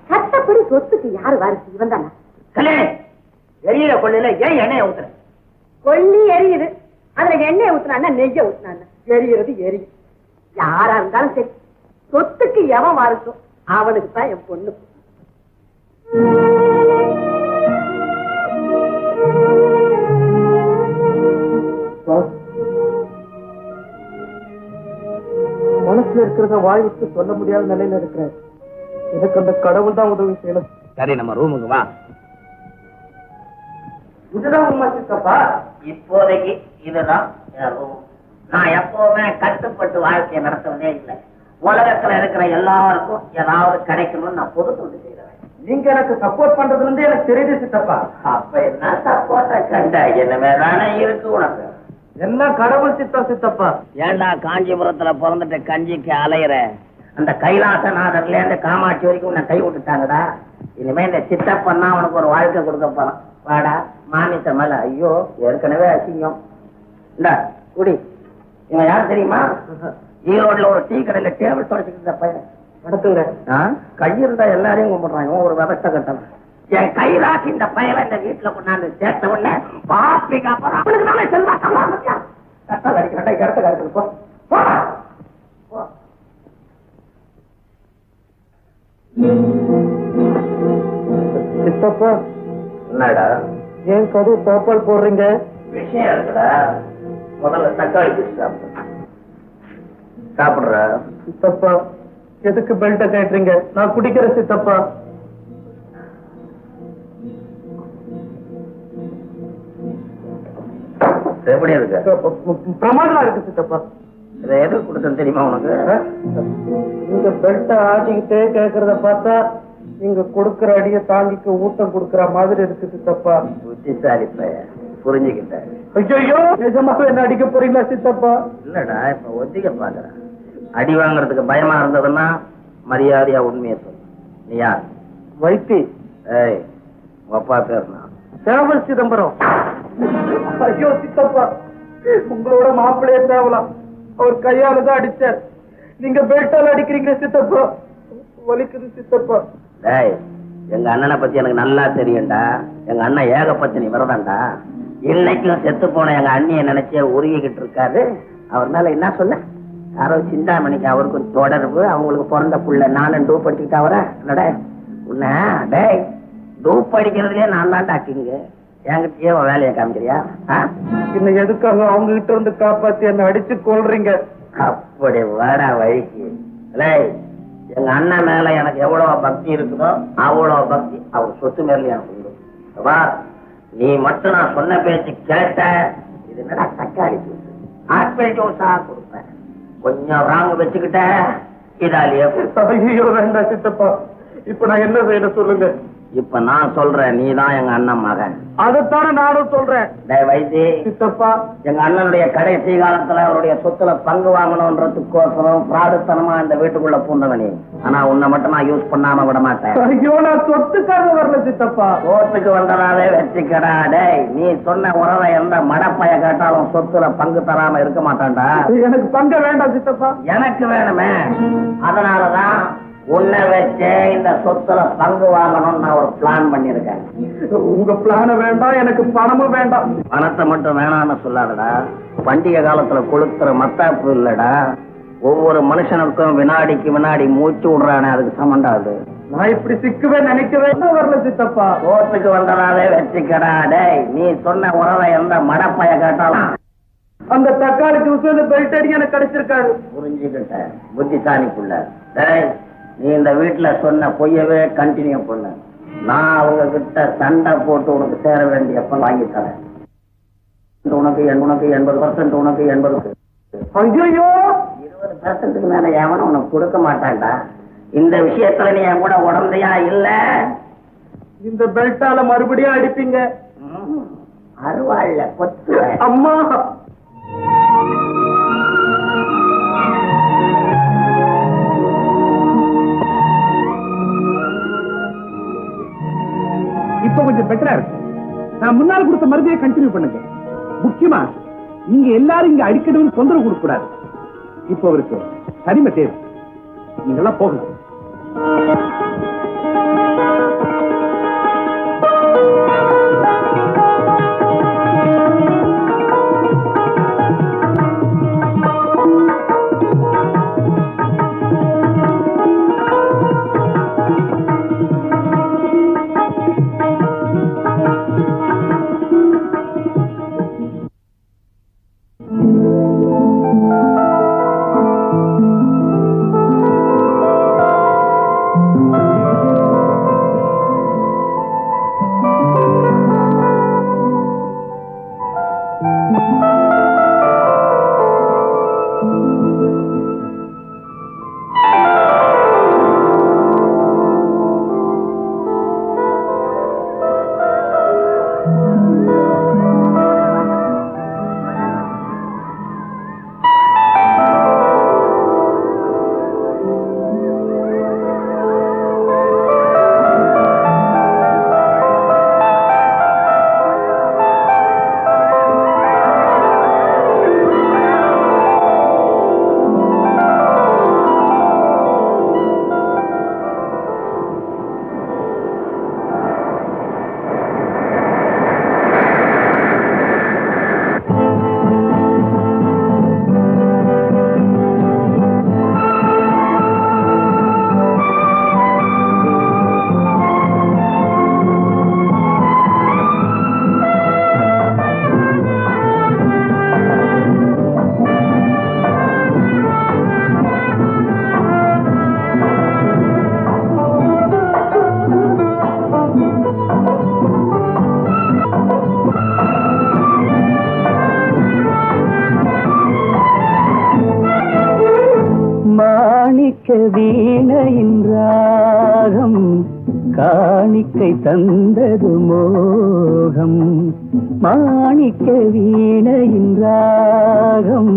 சட்டப்படி சொத்துக்கு யாரு வாரிசு? இவன் தானே. கல்யாணி, எரியிற கொள்ளையில ஏன் எண்ணெயை ஊத்துற? கொல்லி எரியுது, அதுல எண்ணெய் ஊத்துனா நெய்ய ஊத்துனா எரியுறது எரியும். யாரா இருந்தாலும் சரி, சொத்துக்கு எவன் வாரிசும் அவனுக்கு தான் என் பொண்ணு. மனசுல இருக்கிறத வாய் விட்டு சொல்ல முடியாத நிலையில இருக்கிறேன். எனக்கு அந்த கடவுள் தான் உதவி செய்யணும். சரி, நம்ம ரூமுக்கு வா. இதுதான் உண்மை சித்தப்பா. இப்போதைக்கு இதுதான் என் ரூம். நான் எப்பவுமே கட்டுப்பட்டு வாழ்க்கையை நடத்துவதே இல்லை. உலகத்துல இருக்கிற எல்லாருக்கும் ஏதாவது கிடைக்கணும்னு நான் பொது தொண்டு செய்யறேன். நீங்க எனக்கு சப்போர்ட் பண்றதுல இருந்து எனக்கு தெரியுது சித்தப்பா. அப்ப என்ன சப்போர்ட்ட கண்ட என்னமே தானே இருக்கு உனக்கு. எல்லாம் கடவுள் சித்தம் சித்தப்பா. ஏண்டா காஞ்சிபுரத்துல பிறந்துட்டு கஞ்சிக்கு அலையிற? அந்த கைலாசநாதர்ல இருந்து காமாட்சி வரைக்கும் உன்னை கை விட்டுட்டாங்கடா. இனிமே இந்த சித்தப்பன்னா உனக்கு ஒரு வாழ்க்கை கொடுக்க போறான். வாடா மாமித்த மேல. ஐயோ ஏற்கனவே அசிங்கம். இந்த குடி. இவன் யார் தெரியுமா? ஈரோட்ல ஒரு டீ கடையில டேபிள் தொடச்சிட்டு இருந்த பையன். நடத்துங்க. கை இருந்தா எல்லாரையும் கும்பிடுறாங்க. ஒரு விவசாய கட்டணும். என் கைராசி இந்த பையனை இந்த வீட்டுல கொண்டாந்து சேர்த்த உடனே பாப்பிக்கா போறான். அவனுக்கு நானே செல்வாக்கமா கட்டல் அடிக்கிறேன். இடத்த கருத்து போ. சித்தப்பா என்னடா ஏன் கது தோப்பால் போடுறீங்க? விஷயம் இருக்குடா. முதல்ல தக்காளி பீஸ் சாப்பிடுற. சித்தப்பா எதுக்கு பெல்ட்ட கேட்டுறீங்க? நான் குடிக்கிற சித்தப்பா. எப்படி இருக்கு? பிரமாதமா இருக்கு சித்தப்பா. இதை எதுக்கு கொடுத்தேன்னு தெரியுமா உனக்கு? இந்த பெல்ட்ட ஆட்டிக்கிட்டே கேக்குறத பார்த்தா நீங்க கொடுக்கற அடிய தாங்கிக்க ஊட்டம் கொடுக்கற மாதிரி இருக்கு சித்தப்பா. புத்திசாலி பையன் புரிஞ்சுக்கிட்டேன். ஐயோ நிஜமாவே என்ன அடிக்க போறீங்களா சித்தப்பா? இல்லடா இப்ப ஒத்திக்க பாக்குறேன். அடி வாங்குறதுக்கு பயமா இருந்ததுன்னா மரியாதையா உண்மையை சொல்லு. நீ யார்? வைத்தி. ஏய் அப்பா பேர் நான் சேவல் சிதம்பரம். ஐயோ சித்தப்பா உங்களோட மாப்பிள்ளையே தேவலாம். அவர் கையாலதான் அடிச்சார். நீங்க பெல்ட்டால அடிக்கிறீங்க சித்தப்பா. வலிக்குது சித்தப்பா. டேய் எங்க அண்ணனை பத்தி எனக்கு நல்லா தெரியும்டா. எங்க அண்ணன் ஏகப்பத்தினி விரதம்டா. இன்னைக்கும் செத்து போன எங்க அண்ணியை நினைச்சே உருகிக்கிட்டு இருக்காரு. அவர் மேல என்ன சொல்ல? யாரோ சிந்தாமணிக்கு அவருக்கும் தொடர்பு. அவங்களுக்கு பிறந்த புள்ள. நானும் டூப் அடிச்சுக்கிட்டா வர என்னடா உன்ன? டேய் டூப் அடிக்கிறதுலயே நான் தான் டாக்கிங்க. என்கிட்டயே வேலையை காமிக்கிறியா? இன்னும் எதுக்காக அவங்க கிட்ட இருந்து காப்பாத்தி என்ன அடிச்சு கொள்றீங்க? அப்படி வாடா வழிக்கு. எங்க அண்ணன் மேல எனக்கு எவ்வளவு பக்தி இருக்குதோ அவ்வளவு பக்தி அவர் சொத்து மேல எனக்கு உண்டு. நீ மட்டும் நான் சொன்ன பேச்சு கேட்ட இது என்னடா தக்காளி ஜூஸ் ஆப்பிள் ஜூஸா கொடுப்பேன். கொஞ்சம் ராங்க வச்சுக்கிட்ட இதாலேயே. ஐயோ வேண்டாம் சித்தப்பா. இப்ப நான் என்ன செய்யணும் சொல்லுங்க. இப்ப நான் சொல்றேன். நீதான் எங்க அண்ணன் மகன். அதைத்தானே நானும் சொல்றேன். வைத்தி சித்தப்பா எங்க அண்ணனுடைய கடைசி காலத்துல அவருடைய சொத்துல பங்கு வாங்கணும்ன்றதுக்கோசரம் பிராடுத்தனமா இந்த வீட்டுக்குள்ள பூந்தவனி. ஆனா உன்னை மட்டும் நான் யூஸ் பண்ணாம விட மாட்டேன். ஐயோ நான் சொத்துக்காக வரல சித்தப்பா. கோர்ட்டுக்கு வந்ததாவே வெற்றிக்கடா. டேய் நீ சொன்ன உறவை எந்த மடப்பைய கேட்டாலும் சொத்துல பங்கு தராம இருக்க மாட்டான்டா. எனக்கு பங்க வேண்டாம் சித்தப்பா. எனக்கு வேணுமே. அதனாலதான் உன்னை வச்சே இந்த சொத்துல பங்கு வாங்கணும்னு நான் ஒரு பிளான் பண்ணிருக்கேன். உங்க பிளான வேண்டாம். எனக்கு பணமும் வேண்டாம். பணத்தை மட்டும் வேணாம்னு சொல்லாதடா. பண்டிகை காலத்துல கொளுத்துற மத்தாப்பு இல்லடா. ஒவ்வொரு மனுஷனுக்கும் வினாடிக்கு வினாடி மூச்சு விடுறானே அதுக்கு சமண்டாது. நான் இப்படி சிக்குவே நினைக்கவே வரல சித்தப்பா. கோர்ட்டுக்கு வந்ததாவே வெற்றிக்கடா. டேய் நீ சொன்ன உறவை எந்த மடப்பைய கேட்டாலும் அந்த தக்காளி ஜூஸ் பெல்ட் அடி எனக்கு கிடைச்சிருக்காரு. புரிஞ்சுக்கிட்ட புத்திசாலிக்குள்ள. டேய் நீ இந்த வீட்டுல சொன்ன பொய்யவே கண்டினியூ பண்ண. நான் அவங்க கிட்ட சண்டை போட்டு உனக்கு சேர வேண்டிய எப்ப வாங்கி தரேன். உனக்கு 80%, உனக்கு 80%. ஐயோ 20% மேல எவனும் உனக்கு கொடுக்க மாட்டான்டா. இந்த விஷயத்துல நீ என் கூட உடந்தையா இல்ல. இந்த பெல்ட்டால மறுபடியும் அடிப்பீங்க. அருவாள்ல கொத்து. அம்மா இப்ப கொஞ்சம் பெட்டரா இருக்கு. நான் முன்னால கொடுத்த மருந்தையே கண்டினியூ பண்ணுங்க. முக்கியமா நீங்க எல்லாரும் இங்க அடிக்கடி தொந்தரவு கொடுக்க கூடாது. இப்ப அவருக்கு தனிமை தேவை. நீங்க எல்லாம் போகலாம். மாணிக்க வீணையின் ராகம் காணிக்கை தந்தது மோகம். மாணிக்க வீணையின் ராகம்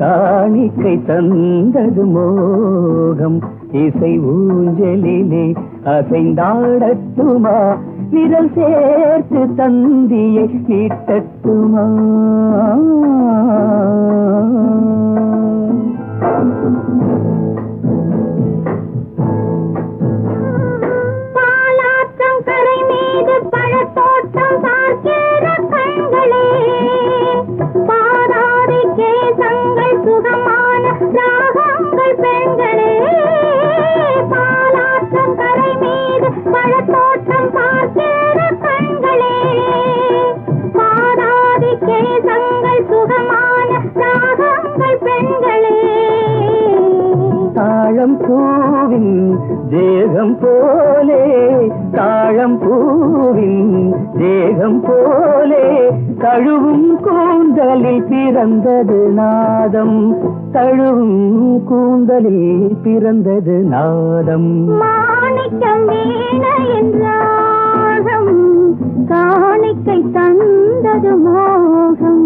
காணிக்கை தந்தது மோகம். இசை ஊஞ்சலிலே அசைந்தாடட்டுமா, விரல் சேர்த்து தந்தியை நீட்டட்டுமா. பாலாற்றம் கரை மீது பழத்தோட்டம் பார்க்கிற கண்களே, பாராதி கேசங்கள் சுகமான ராகங்கள் பெண்களே. பாலாற்றம் கரை மீது பழத்தோட்டம் பார்க்கிற கண்களே, பாராதி கேசங்கள் சுகமான ராகங்கள் பெண்களே. தாழம் பூவின் தேகம் போலே, தாழம் பூவின் தேகம் போலே தழுவும் கூந்தலில் பிறந்தது நாதம், தழுவும் கூந்தலில் பிறந்தது நாதம். மாணிக்கம் வீணையின் ராகம் காணிக்கை தந்தது மோகம்.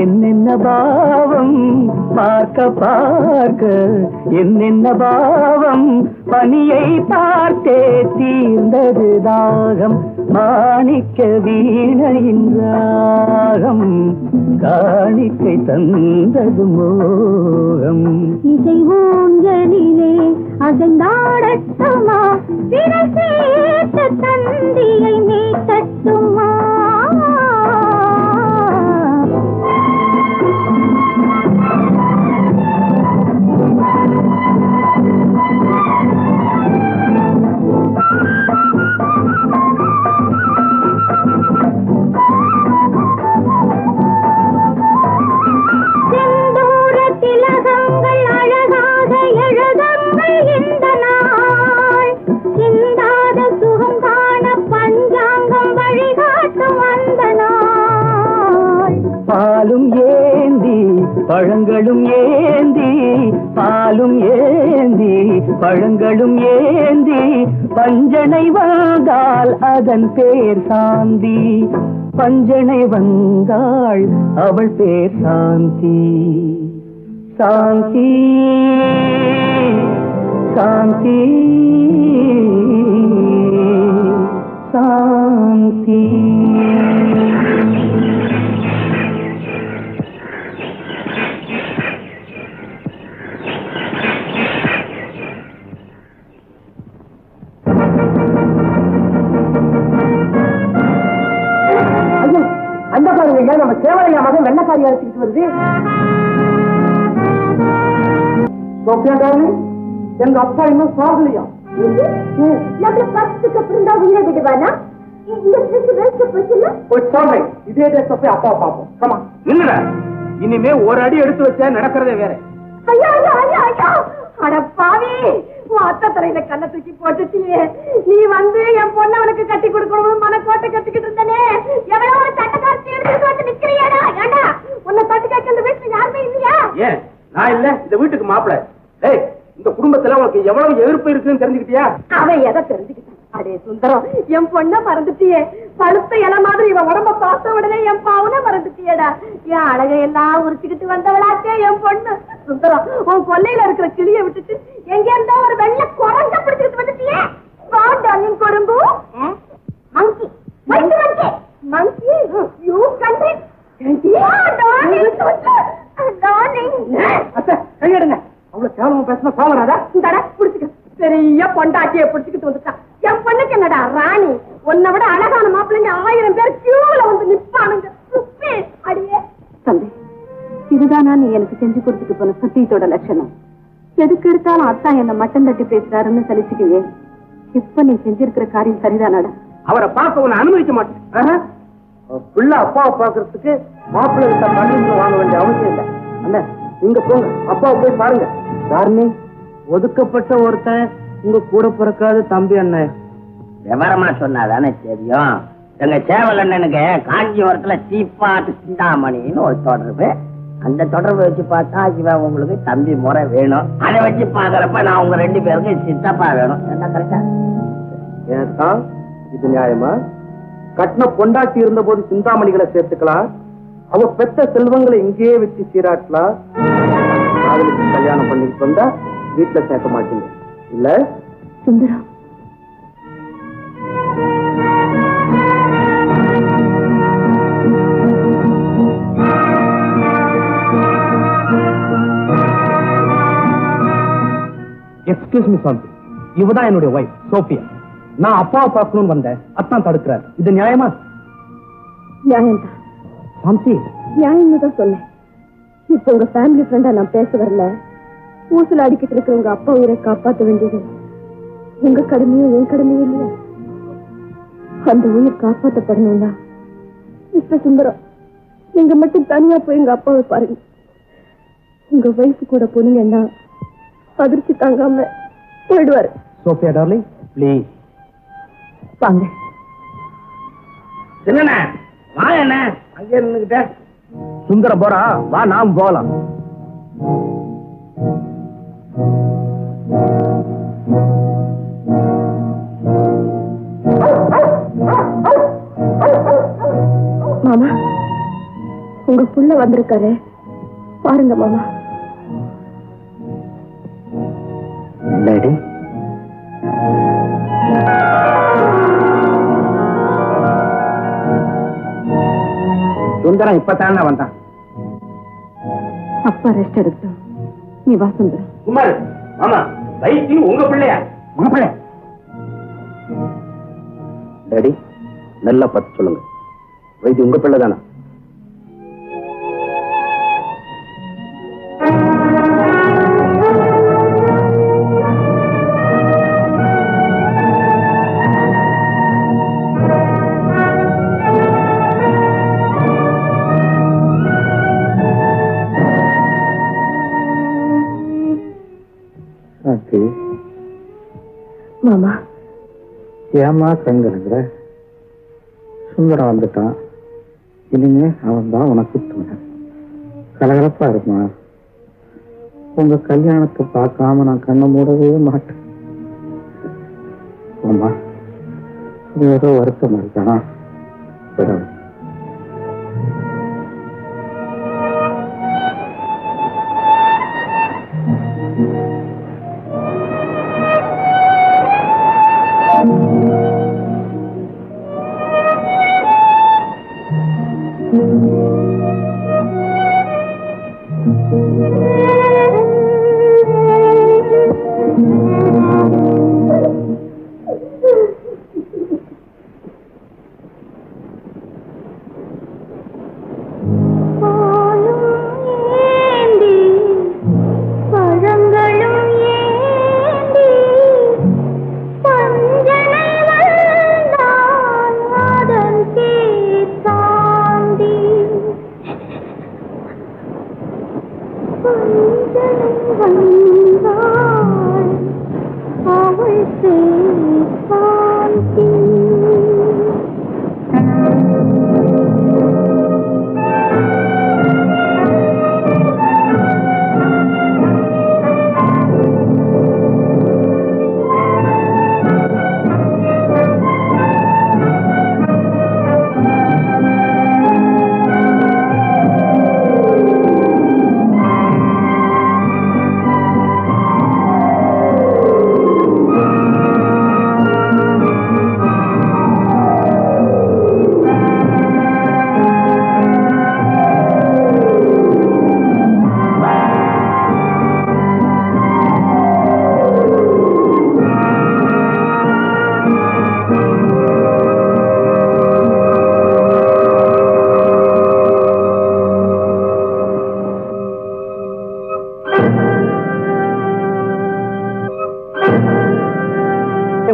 என்னென்ன பாவம், பார்க்க பார்க்க என்னென்ன பாவம், பனியை பார்த்தே தீர்ந்தது தாகம். மாணிக்க வீணையின் ராகம் காணிக்கை தந்தது மோகம். இசை ஊஞ்சலிலே அசைந்தாடட்டுமா, விரல் சேர்த்து தந்தியை நீட்டட்டுமா. பாலும் ஏந்தி பழங்களும் ஏந்தி, பாலும் ஏந்தி பழங்களும் ஏந்தி, பஞ்சனை வந்தால் அதன் பேர் சாந்தி, பஞ்சனை வந்தாள் அவள் பேர் சாந்தி. சாந்தி சாந்தி சாந்தி. அந்த பாருங்க, நம்ம சேவலையா மகன் வெள்ளக்காரி அழைச்சிட்டு வருது. எங்க அப்பா இன்னும் சாகலையா? இதே தேசத்தை அப்பா பாப்போம். இல்ல, இனிமே ஒரு அடி எடுத்து வச்சா நடக்கிறதே வேற. அடப்பாவி, அத்தை தலையில கண்ணை தூக்கி போட்டுட்டியே. நீ வந்து என் பொண்ணு அவனுக்கு கட்டி கொடுக்கணும் மனக்கோட்டை கட்டிக்கிட்டு இருந்தனே, எவ்வளவு ஒரு சட்டக்காரத்தை எடுத்துட்டு வந்து நிக்கிறியாடா? ஏண்டா உன்னை தட்டு கேட்க இந்த வீட்டுல யாருமே இல்லையா? ஏன் நான் இல்ல இந்த வீட்டுக்கு மாப்பிள? ஏய், இந்த குடும்பத்துல உனக்கு எவ்வளவு எதிர்ப்பு இருக்குன்னு தெரிஞ்சுக்கிட்டியா? அவன் எதை தெரிஞ்சுக்கிட்டான்? அடே சுந்தரம், என் பொண்ண மறந்துட்டியே. பழுத்த இலை மாதிரி இவன் உடம்ப பார்த்த உடனே என் பாவனை மறந்துட்டியடா. என் அழகையெல்லாம் உரிச்சுக்கிட்டு வந்தவளாச்சே என் பொண்ணு. சுந்தரம், உன் கொல்லையில இருக்கிற கிளிய விட்டுட்டு எங்க இருந்தா ஒரு வெள்ள குரங்க பிடிச்சிட்டு வந்துட்டியே. வாண்டா நீ கொழும்பு மங்கி மங்கி யூ கண்ட்ரி கையெடுங்க. அவ்வளவு கேவலமா பேசினா கோவராதா? புடிச்சுக்க. பெரிய பொண்டாட்டிய பிடிச்சுக்கிட்டு வந்துட்டான். என் பொண்ணுக்கு என்னடா ராணி, உன்னை விட அழகான மாப்பிள்ளைங்க 1000 பேர் கியூல வந்து நிப்பானுங்க. அடியே தம்பி, இதுதானா நீ எனக்கு செஞ்சு கொடுத்துட்டு போன சத்தியத்தோட லட்சணம்? எதுக்கு எடுத்தாலும் அத்தா என்ன மட்டம் தட்டி பேசுறாருன்னு சலிச்சுக்குவே. இப்ப நீ செஞ்சிருக்கிற காரியம் சரிதானடா? அவரை பார்க்க உன்னை அனுமதிக்க மாட்டேன். பிள்ளை அப்பாவை பாக்குறதுக்கு மாப்பிள்ளை கிட்ட பர்மிஷன் வாங்க வேண்டிய அவசியம் இல்லை. அண்ணா, நீங்க போங்க, அப்பாவை போய் பாருங்க. யாருன்னு ஒதுக்கப்பட்ட ஒருத்தன் உங்க கூட பிறக்காத தம்பி அண்ணன். விவரமா சொன்னாதானே தெரியும். எங்க சேவல் அண்ணனுக்கு காஞ்சிபுரத்துல சீப்பாட்டு சிந்தாமணின்னு ஒரு தொடர்பு. அந்த தொடர்பை வச்சு பார்த்தா இவன் உங்களுக்கு தம்பி முறை வேணும். அதை வச்சு பாக்குறப்ப நான் உங்க 2 பேருக்கு சித்தப்பா வேணும். என்ன கரெக்டா? ஏன் இது நியாயமா? கட்டின பொண்டாட்டி இருந்த போது சிந்தாமணிகளை சேர்த்துக்கலாம், அவ பெற்ற செல்வங்களை இங்கேயே வச்சு சீராட்டலாம். காதலிக்கு கல்யாணம் பண்ணிட்டு வந்தா வீட்டுல சேர்க்க மாட்டீங்க இல்ல? சுந்தரம், எக்ஸ்கியூஸ் மீ சாந்தி, இவதான் என்னுடைய வைஃப் சோபியா. நான் அப்பாவை பார்க்கணும்னு வந்தேன், அத்தான் தடுக்கிறார். இது நியாயமா? நியாயம்தான் சாந்தி. நியாயம்னு தான் சொன்னேன். இப்ப உங்க ஃபேமிலி ஃப்ரெண்டா நான் பேச வரல. ஊசல் அடிக்கிட்டு இருக்க உங்க அப்பா உயிரை காப்பாற்ற வேண்டியது உங்க கடமையும் என் கடமையும் இல்லையா? அந்த உயிர் காப்பாற்றப்படணும்னா மிஸ்டர் சுந்தரம், நீங்க மட்டும் தனியா போய் எங்க அப்பாவை பாருங்க. உங்க வயசு கூட போனீங்கன்னா அதிர்ச்சி தாங்காம போயிடுவாரு. சோபியா டார்லிங், ப்ளீஸ் வாங்க. என்னண்ணா வா, என்ன அங்கே இருந்துகிட்ட? சுந்தரம் போறா, வா நாம் போகலாம். மாமா, உங்க புள்ள வந்திருக்காரு, பாருங்க மாமா. லேடி, சுந்தரம் இப்பத்தானே வந்தான். அப்பா ரெஸ்ட் எடுத்தோம், நீ வா சுந்தரம். குமார், ஆமா வைத்தியம் உங்க பிள்ளையா? உங்க பிள்ளை. டாடி, நல்லா பார்த்து சொல்லுங்க, வைத்தியம் உங்க பிள்ளை தானா? மாமா, ஏமா கண்கிறங்கிற? சுந்தரம் வந்துட்டான், இனிமே அவன் தான் உனக்கு துணை. கலகலப்பா இருக்குமா? உங்க கல்யாணத்தை பார்க்காம நான் கண்ணை மூடவே மாட்டேன். ஆமா, ஏதோ வருத்தம் இருக்கானா?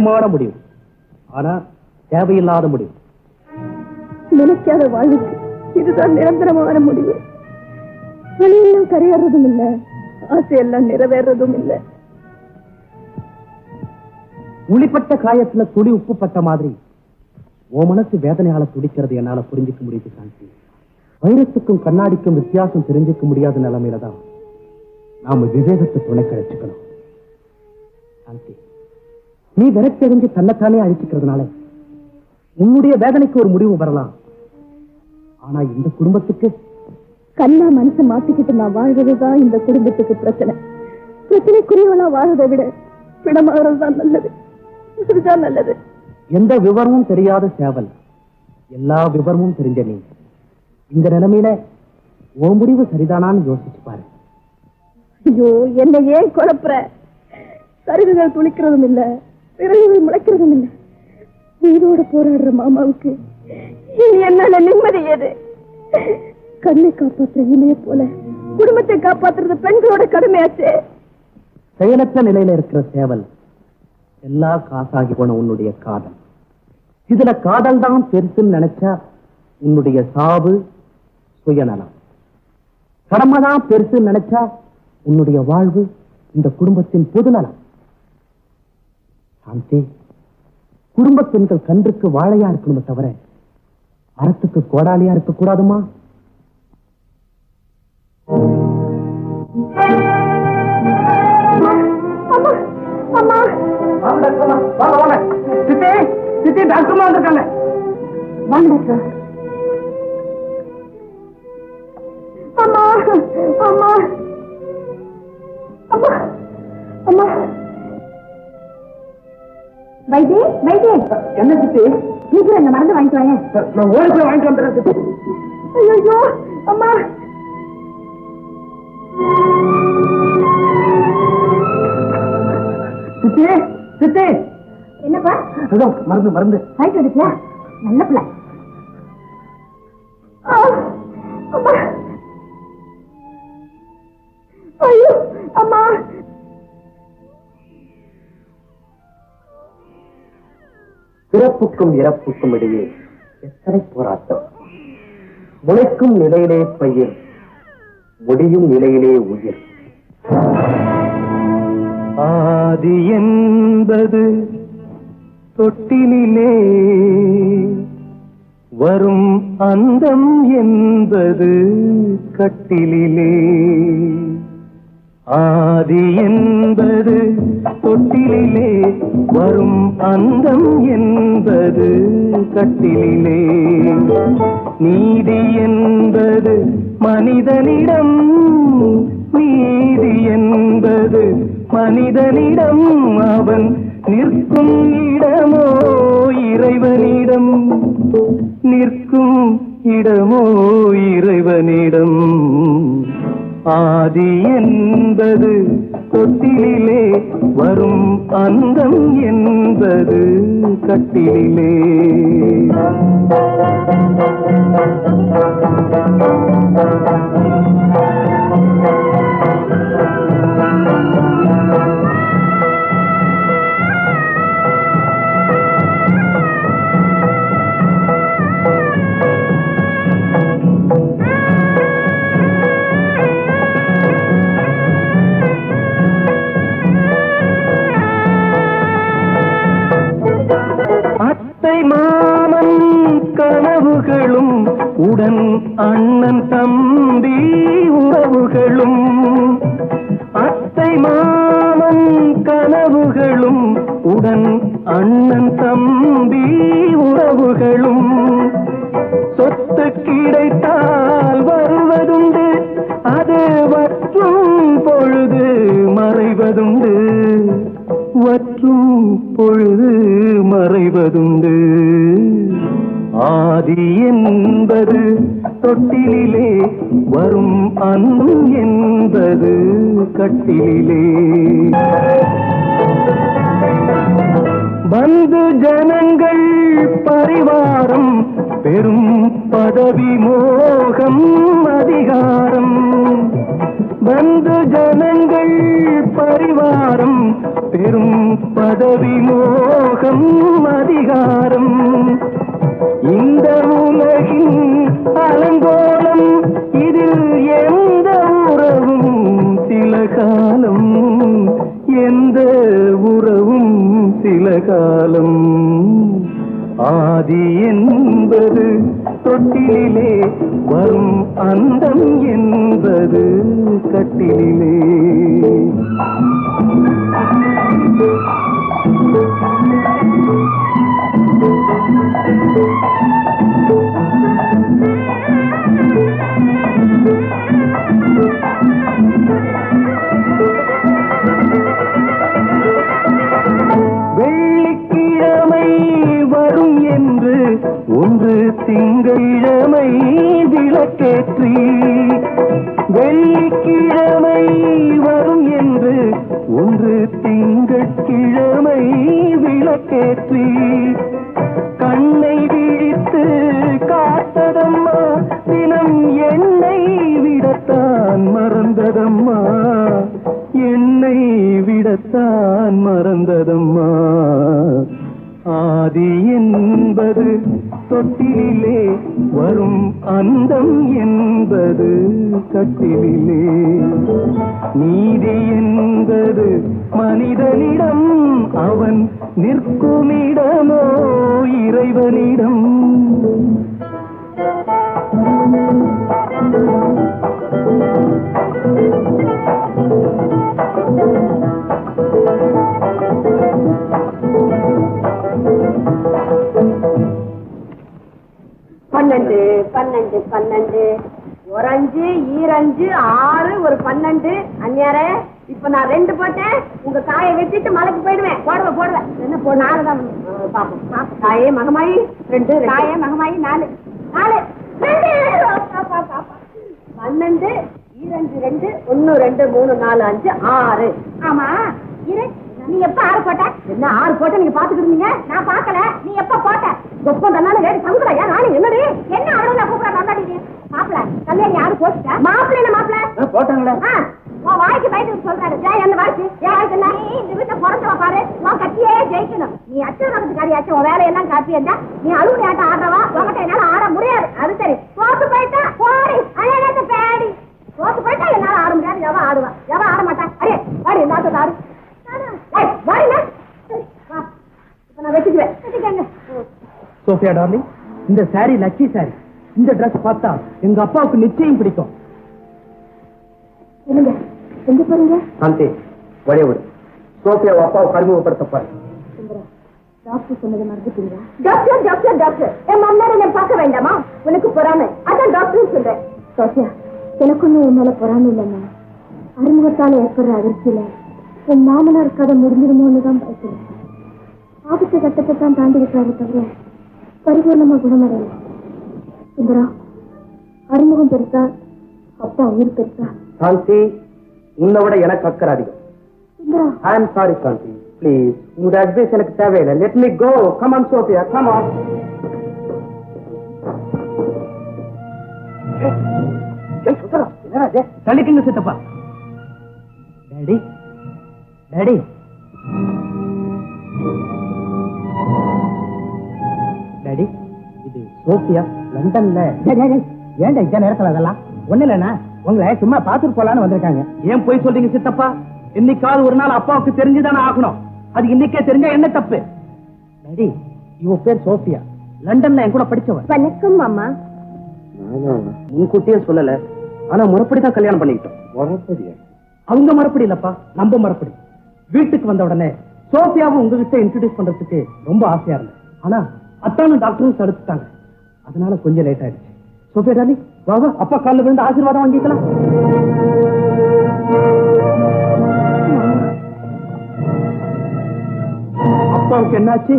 நியாயமான முடிவு. ஆனா தேவையில்லாத முடிவு. நினைக்காத வாழ்வுக்கு இதுதான் நிரந்தரமான முடிவு. வழியெல்லாம் கரையேறதும் இல்ல, ஆசையெல்லாம் நிறைவேறதும் இல்ல. உளிப்பட்ட காயத்துல துளி உப்பு பட்ட மாதிரி உன் மனசு வேதனையால துடிக்கிறது என்னால புரிஞ்சுக்க முடியுது சாந்தி. வைரத்துக்கும் கண்ணாடிக்கும் வித்தியாசம் தெரிஞ்சுக்க முடியாத நிலைமையில தான் நாம விவேகத்தை துணை கழிச்சுக்கணும். சாந்தி, நீ விரக்தறிஞ்சு தன்னைத்தானே அழிச்சுக்கிறதுனால உன்னுடைய வேதனைக்கு ஒரு முடிவு வரலாம். ஆனா இந்த குடும்பத்துக்கு கண்ணா மனசை மாத்திக்கிட்டு நான் வாழ்றதுதான் இந்த குடும்பத்துக்கு பிரச்சனை. பிரச்சனைக்குரியவனா வாழ்றதை விட பிடமாகறதுதான் நல்லது. இதுதான் நல்லது. எந்த விவரமும் தெரியாத சேவல், எல்லா விவரமும் தெரிஞ்ச நீ இந்த நிலைமையில உன் முடிவு சரிதானான்னு யோசிச்சு பாரு. ஐயோ, என்ன ஏன் குழப்புற? கருவிகள் துளிக்கிறதும் இல்ல, பிறகுகள் முளைக்கிறதும் இல்ல. உயிரோட போராடுற மாமாவுக்கு என்னால நிம்மதி ஏது? கண்ணை காப்பாற்ற இணைய போல குடும்பத்தை காப்பாற்றுறது பெண்களோட கடமையாச்சு. செயலற்ற நிலையில இருக்கிற சேவல் எல்லா காசாகி போன உன்னுடைய காதல். இதுல காதல் தான் பெருசுன்னு நினைச்சா உன்னுடைய சாவு சுயநலம். கடமைதான் பெருசுன்னு நினைச்சா உன்னுடைய வாழ்வு இந்த குடும்பத்தின் பொதுநலம். சாந்தி, குடும்ப பெண்கள் கன்றுக்கு வாழையா இருக்கணுமே தவிர மரத்துக்கு கோடாலியா இருக்க கூடாதுமா? டாக்டர் வந்திருக்காங்க. வாங்க டாக்டர். அம்மா அம்மா அம்மா அம்மா. வைத்திய வைத்திய என்ன சித்தி? சீக்கிரம் இந்த மருந்து வாங்கிட்டு வாங்க. நான் ஓடி போய் வாங்கிட்டு வந்துடுறேன் சித்தி. ஐயோ அம்மா. சித்தி சித்தி. என்னப்பா? அதோ மருந்து மருந்து வாங்கிட்டு வந்துட்டியா? நல்ல பிள்ளை. அம்மா. ஐயோ அம்மா. பிறப்புக்கும் இறப்புக்கும் இடையே எத்தனை போராட்டம். முளைக்கும் நிலையிலே பயிர், முடியும் நிலையிலே உயிர். ஆதி என்பது தொட்டிலே, வரும் அந்தம் என்பது கட்டிலே. ஆதி என்பது தொட்டிலே, வரும் அந்தம் என்பது கட்டிலே. நீதி என்பது மனிதனிடம், நீதி என்பது மனிதனிடம், அவன் நிற்கும் இடமோ இறைவனிடம், நிற்கும் இடமோ இறைவனிடம். ஆதி என்பது தொட்டிலே, வரும் அந்தம் என்பது கட்டிலே. மாமன் கனவுகளும் உடன் அண்ணன் தம்பி உறவுகளும், அத்தை மாமன் கனவுகளும் உடன் அண்ணன் தம்பி உறவுகளும். சொத்து கிடைத்தால் வருவதுண்டு, அது வற்றும் பொழுது மறைவதுண்டு, வற்றும் பொழுது மறைவதுண்டு. ஆதி என்பது தொட்டிலே, வரும் அன்பு என்பது கட்டிலே. பந்து ஜனங்கள் பரிவாரம், பெரும் பதவி மோகம் அதிகாரம். பந்து ஜனங்கள் பரிவாரம், பெரும் பதவி மோகம் அதிகாரம் இந்த உலகின் அலங்கோலம் இதில் எந்த உறவும் சில காலம் எந்த உறவும் சில காலம் ஆதி என்பது தொட்டிலே வரும் அந்தம் என்பது கட்டிலே வெள்ளிக்கிழமை வரும் என்று ஒன்று திங்களிழமை விளக்கேற்றி வெள்ளிக்கிழமை வரும் என்று ஒன்று திங்கட்கிழமை விளக்கேற்றி கண்ணை விழித்து காத்ததம்மா தினம் என்னை விடத்தான் மறந்ததம்மா என்னை விடத்தான் மறந்ததம்மா ஆதி என்பது தொட்டிலே வரும் அந்தம் என்பது கட்டிலே நீதி என்பது மனிதனிடம் அவன் நிற்குமிடமோ இறைவனிடம் பன்னெண்டு பன்னெண்டு பன்னெண்டு ஒரு 5 ஈரஞ்சு 6 ஒரு 12 அந்நியாரே இப்ப நான் 2 போட்டேன் உங்க காயை வெட்டிட்டு மலைக்கு போயிடுவேன் போடுவேன் என்ன போ 4 தான் பாப்போம் காயே மகமாயி 2 காயே மகமாயி 4 12 ஈரஞ்சு 2 1 2 3 4 5 6 ஆமா இரு நீ எப்ப 6 போட்ட என்ன 6 போட்ட நீங்க பாத்துக்கிட்டீங்க நான் பாக்கல நீ எப்ப போட்ட கொப்பம் தன்னால வேடி சங்குடா நானே என்னடி என்ன அவளை கூப்பிட வந்தாடி மாப்பிள கல்யாணி யாரு போட்டுட்டா மாப்பிள என்ன மாப்பிள போட்டாங்களே உன் வாய்க்கு பயந்து சொல்றாரு என்ன வாய்க்கு என்ன இந்த வீட்டை பிறந்தவ பாரு உன் கட்டியே ஜெயிக்கணும் நீ அச்சரகத்துக்காரியாச்சும் உன் வேலையெல்லாம் காட்டியிருந்தா நீ அழுகுடி ஆட்டம் ஆடுறவா உங்ககிட்ட என்னால ஆட முடியாது அது சரி தோத்து போயிட்டா போடி அழகாத பேடி தோத்து போயிட்டா என்னால ஆட முடியாது எவ ஆடுவா எவ ஆட மாட்டா அரே வாடி எல்லாத்தையும் ஆடு சோஃபியா டார்லிங், இந்த சாரி லக்கி சாரி. இந்த டிரஸ் பார்த்தா எங்க அப்பாவுக்கு நிச்சயம் பிடிக்கும். எங்க போறீங்க? சாந்தி, வழிய விடு. சோஃபியா அப்பாவுக்கு அறிமுகப்படுத்தப்பாரு. டாக்டர் சொன்னதை மறந்துட்டீங்களா? டாக்டர் டாக்டர் டாக்டர் என் மாமனார் என்ன பார்க்க வேண்டாமா? உனக்கு பொறாமை, அதான் டாக்டர் சொல்றேன். சோஃபியா, எனக்குன்னு என் மேல பொறாமை இல்லைம்மா. அறிமுகத்தால ஏற்படுற அதிர்ச்சியில என் மாமனார் கதை முடிஞ்சிருமோன்னு தான் பயப்படுறேன். ஆபத்து கட்டத்தை தான் தாண்டி இருக்கிறாரு தவிர பரிபூர்ணமா குணமடையல. சுந்தரா, அறிமுகம் பெருசா அப்பா உயிர் பெருசா? சாந்தி, உன்னை விட எனக்கு அக்கறை அதிகம். சுந்தரா, I am sorry Shanthi, please. உங்க அட்வைஸ் எனக்கு தேவையில்லை. Let me go. Come on Sofia, come on. தள்ளிக்கிங்க சித்தப்பா. டாடி, டாடி, டாடி, இது சோஃபியா லண்டன்ல. ஏன்டா இந்த நேரத்துல அதெல்லாம் ஒண்ணு இல்லைன்னா உங்களை சும்மா பாத்துட்டு போலான்னு வந்திருக்காங்க. ஏன் போய் சொல்றீங்க சித்தப்பா? இன்னைக்காவது ஒரு நாள் அப்பாவுக்கு தெரிஞ்சுதானே ஆகணும். அது இன்னைக்கே தெரிஞ்சா என்ன தப்பு? டாடி, இவ பேர் சோஃபியா, லண்டன்ல என் கூட படிச்சவன். வணக்கம் மாமா. முன்கூட்டியே சொல்லல, ஆனா முறைப்படிதான் கல்யாணம் பண்ணிக்கிட்டோம். முறைப்படியா? அவங்க மறுபடி இல்லப்பா, நம்ம மறுபடி. வீட்டுக்கு வந்த உடனே சோஃபியாவும் உங்ககிட்ட இன்ட்ரோடியூஸ் பண்றதுக்கு ரொம்ப ஆசையா இருந்தேன். ஆனா அத்தானும் டாக்டரும் தடுத்துட்டாங்க. அதனால கொஞ்சம் லேட் ஆயிடுச்சு. சோஃபியா டாலி, வா வா, அப்பா காலில் விழுந்து ஆசீர்வாதம் வாங்கிக்கலாம். அப்பாவுக்கு என்னாச்சு?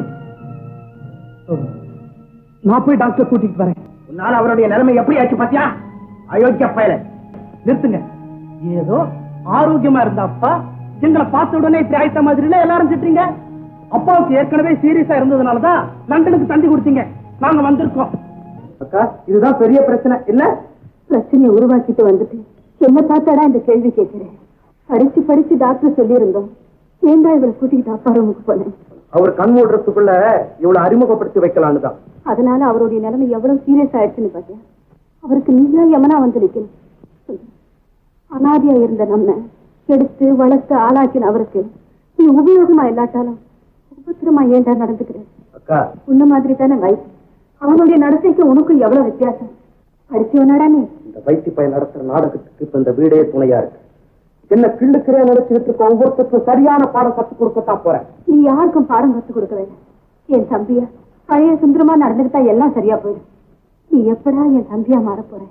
நான் போய் டாக்டர் கூட்டிட்டு வரேன். உன்னால அவருடைய நிலைமை எப்படி ஆச்சு பாத்தியா? அயோக்கிய பயல. நிறுத்துங்க. ஏதோ ஆரோக்கியமா இருந்த அப்பா எங்களை பார்த்த உடனே இப்படி ஆயிட்ட மாதிரி எல்லாரும் திட்டுறீங்க. அப்பாவுக்கு ஏற்கனவே சீரியஸா இருந்ததுனாலதான் லண்டனுக்கு தந்தி கொடுத்தீங்க. நாங்க வந்திருக்கோம். அக்கா, இதுதான் பெரிய பிரச்சனை இல்ல? பிரச்சனையை உருவாக்கிட்டு வந்துட்டு என்ன பார்த்தாடா இந்த கேள்வி கேட்கிறேன். படிச்சு டாக்டர் சொல்லி இருந்தோம். ஏண்டா இவளை கூட்டிக்கிட்டு அப்பா ரூமுக்கு போனேன். அவர் கண் மூடுறதுக்குள்ள இவளை அறிமுகப்படுத்தி வைக்கலான்னு தான். அதனால அவருடைய நிலைமை எவ்வளவு சீரியஸ் ஆயிடுச்சுன்னு பாத்தியா. அவருக்கு நீயா யமனா வந்து நிக்கணும். அனாதியா இருந்த நம்ம எடுத்து வளர்த்து ஆளாக்கின அவருக்கு நீ உபயோகமா இல்லாட்டாலும் உபத்திரமா ஏண்டா நடந்துக்கிறேன். அக்கா, உன்ன மாதிரி தானே வயசு. அவனுடைய நடத்தைக்கு உனக்கும் எவ்வளவு வித்தியாசம். படிச்சவனாடா நீ. இந்த வைத்தி பையன் நடத்துற நாடகத்துக்கு இப்ப இந்த வீடே துணையா இருக்கு. என்ன கிள்ளுக்கிறே நினைச்சுட்டு இருக்க ஒவ்வொருத்தருக்கும் சரியான பாடம் கத்துக் கொடுக்கத்தான் போறேன். நீ யாருக்கும் பாடம் கத்துக் கொடுக்க வேண்டாம். என் தம்பியா பழைய சுந்தரமா நடந்துகிட்டா எல்லாம் சரியா போயிடும். நீ எப்படா என் தம்பியா மாற போற?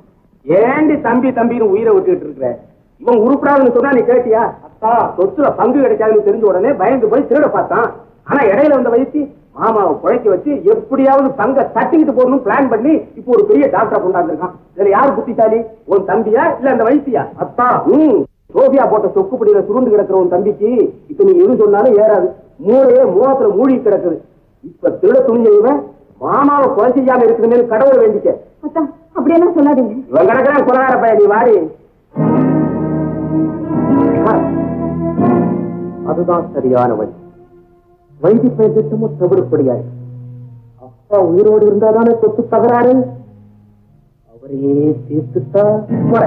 ஏண்டி தம்பி தம்பின்னு உயிரை விட்டுட்டு இருக்கிற? இவன் உருப்படாதுன்னு சொன்னா நீ கேட்டியா? அத்தா சொத்துல பங்கு கிடைக்காதுன்னு தெரிஞ்ச உடனே பயந்து போய் திருட பார்த்தான். ஆனா இடையில வந்த வயசு மாமாவை குழைக்க வச்சு எப்படியாவது பங்க தட்டிக்கிட்டு போகணும் பிளான் பண்ணி இப்போ ஒரு பெரிய டாக்டரை கொண்டாந்துருக்கான். இதுல யாரு புத்திசாலி? உன் தம்பியா இல்ல அந்த வயசியா? அத்தா சோபியா போட்ட சொக்குப்படியில சுருண்டு கிடக்குற உன் தம்பிக்கு இப்ப நீ எது சொன்னாலும் ஏறாது. மூளையே மோகத்துல மூழ்கி கிடக்குது. இப்ப திருட துணிஞ்ச இவன் மாமாவை கொலை செய்யாம இருக்குதுன்னு கடவுளை வேண்டிக்க. அப்படியெல்லாம் சொல்லாதீங்க. இவன் கிடக்குறான் கொலகார பையன். நீ வாடி. அதுதான் சரியான வழி. வைத்தி பயிர் திட்டமும் தவிடுபடியாரு. அப்பா உயிரோடு இருந்தாதானே சொத்து தகராறு. அவரையே தீர்த்துட்டா போற.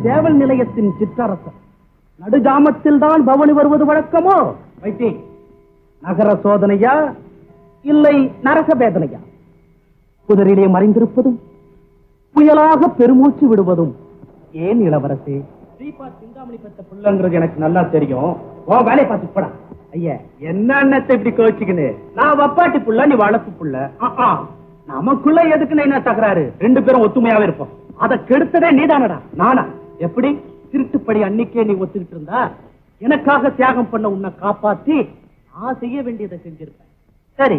சேவல் நிலையத்தின் சிற்றரசர் நடுஜாமத்தில் தான் பவனி வருவது வழக்கமோ? வைத்தி, நகர சோதனையா இல்லை நரக வேதனையா? குதிரையிலே மறைந்திருப்பதும் புயலாக பெருமூச்சு விடுவதும் ஏன் இளவரசே? தீபா சிந்தாமணி பெற்ற பிள்ளைங்கிறது எனக்கு நல்லா தெரியும். ஓ வேலையை பார்த்து போடா. ஐயா, என்ன இப்படி கோச்சுக்கின்னு? நான் வப்பாட்டி புள்ள, நீ வளர்ப்பு புள்ள. நமக்குள்ள எதுக்குன்னு என்ன தகராறு? ரெண்டு பேரும் ஒத்துமையாவே இருப்போம். அதை கெடுத்ததே நீதானடா. நானா? எப்படி? திருட்டுப்படி அன்னைக்கே நீ ஒத்துக்கிட்டு இருந்தா எனக்காக தியாகம் பண்ண உன்னை காப்பாத்தி நான் செய்ய வேண்டியதை செஞ்சிருப்பேன். சரி,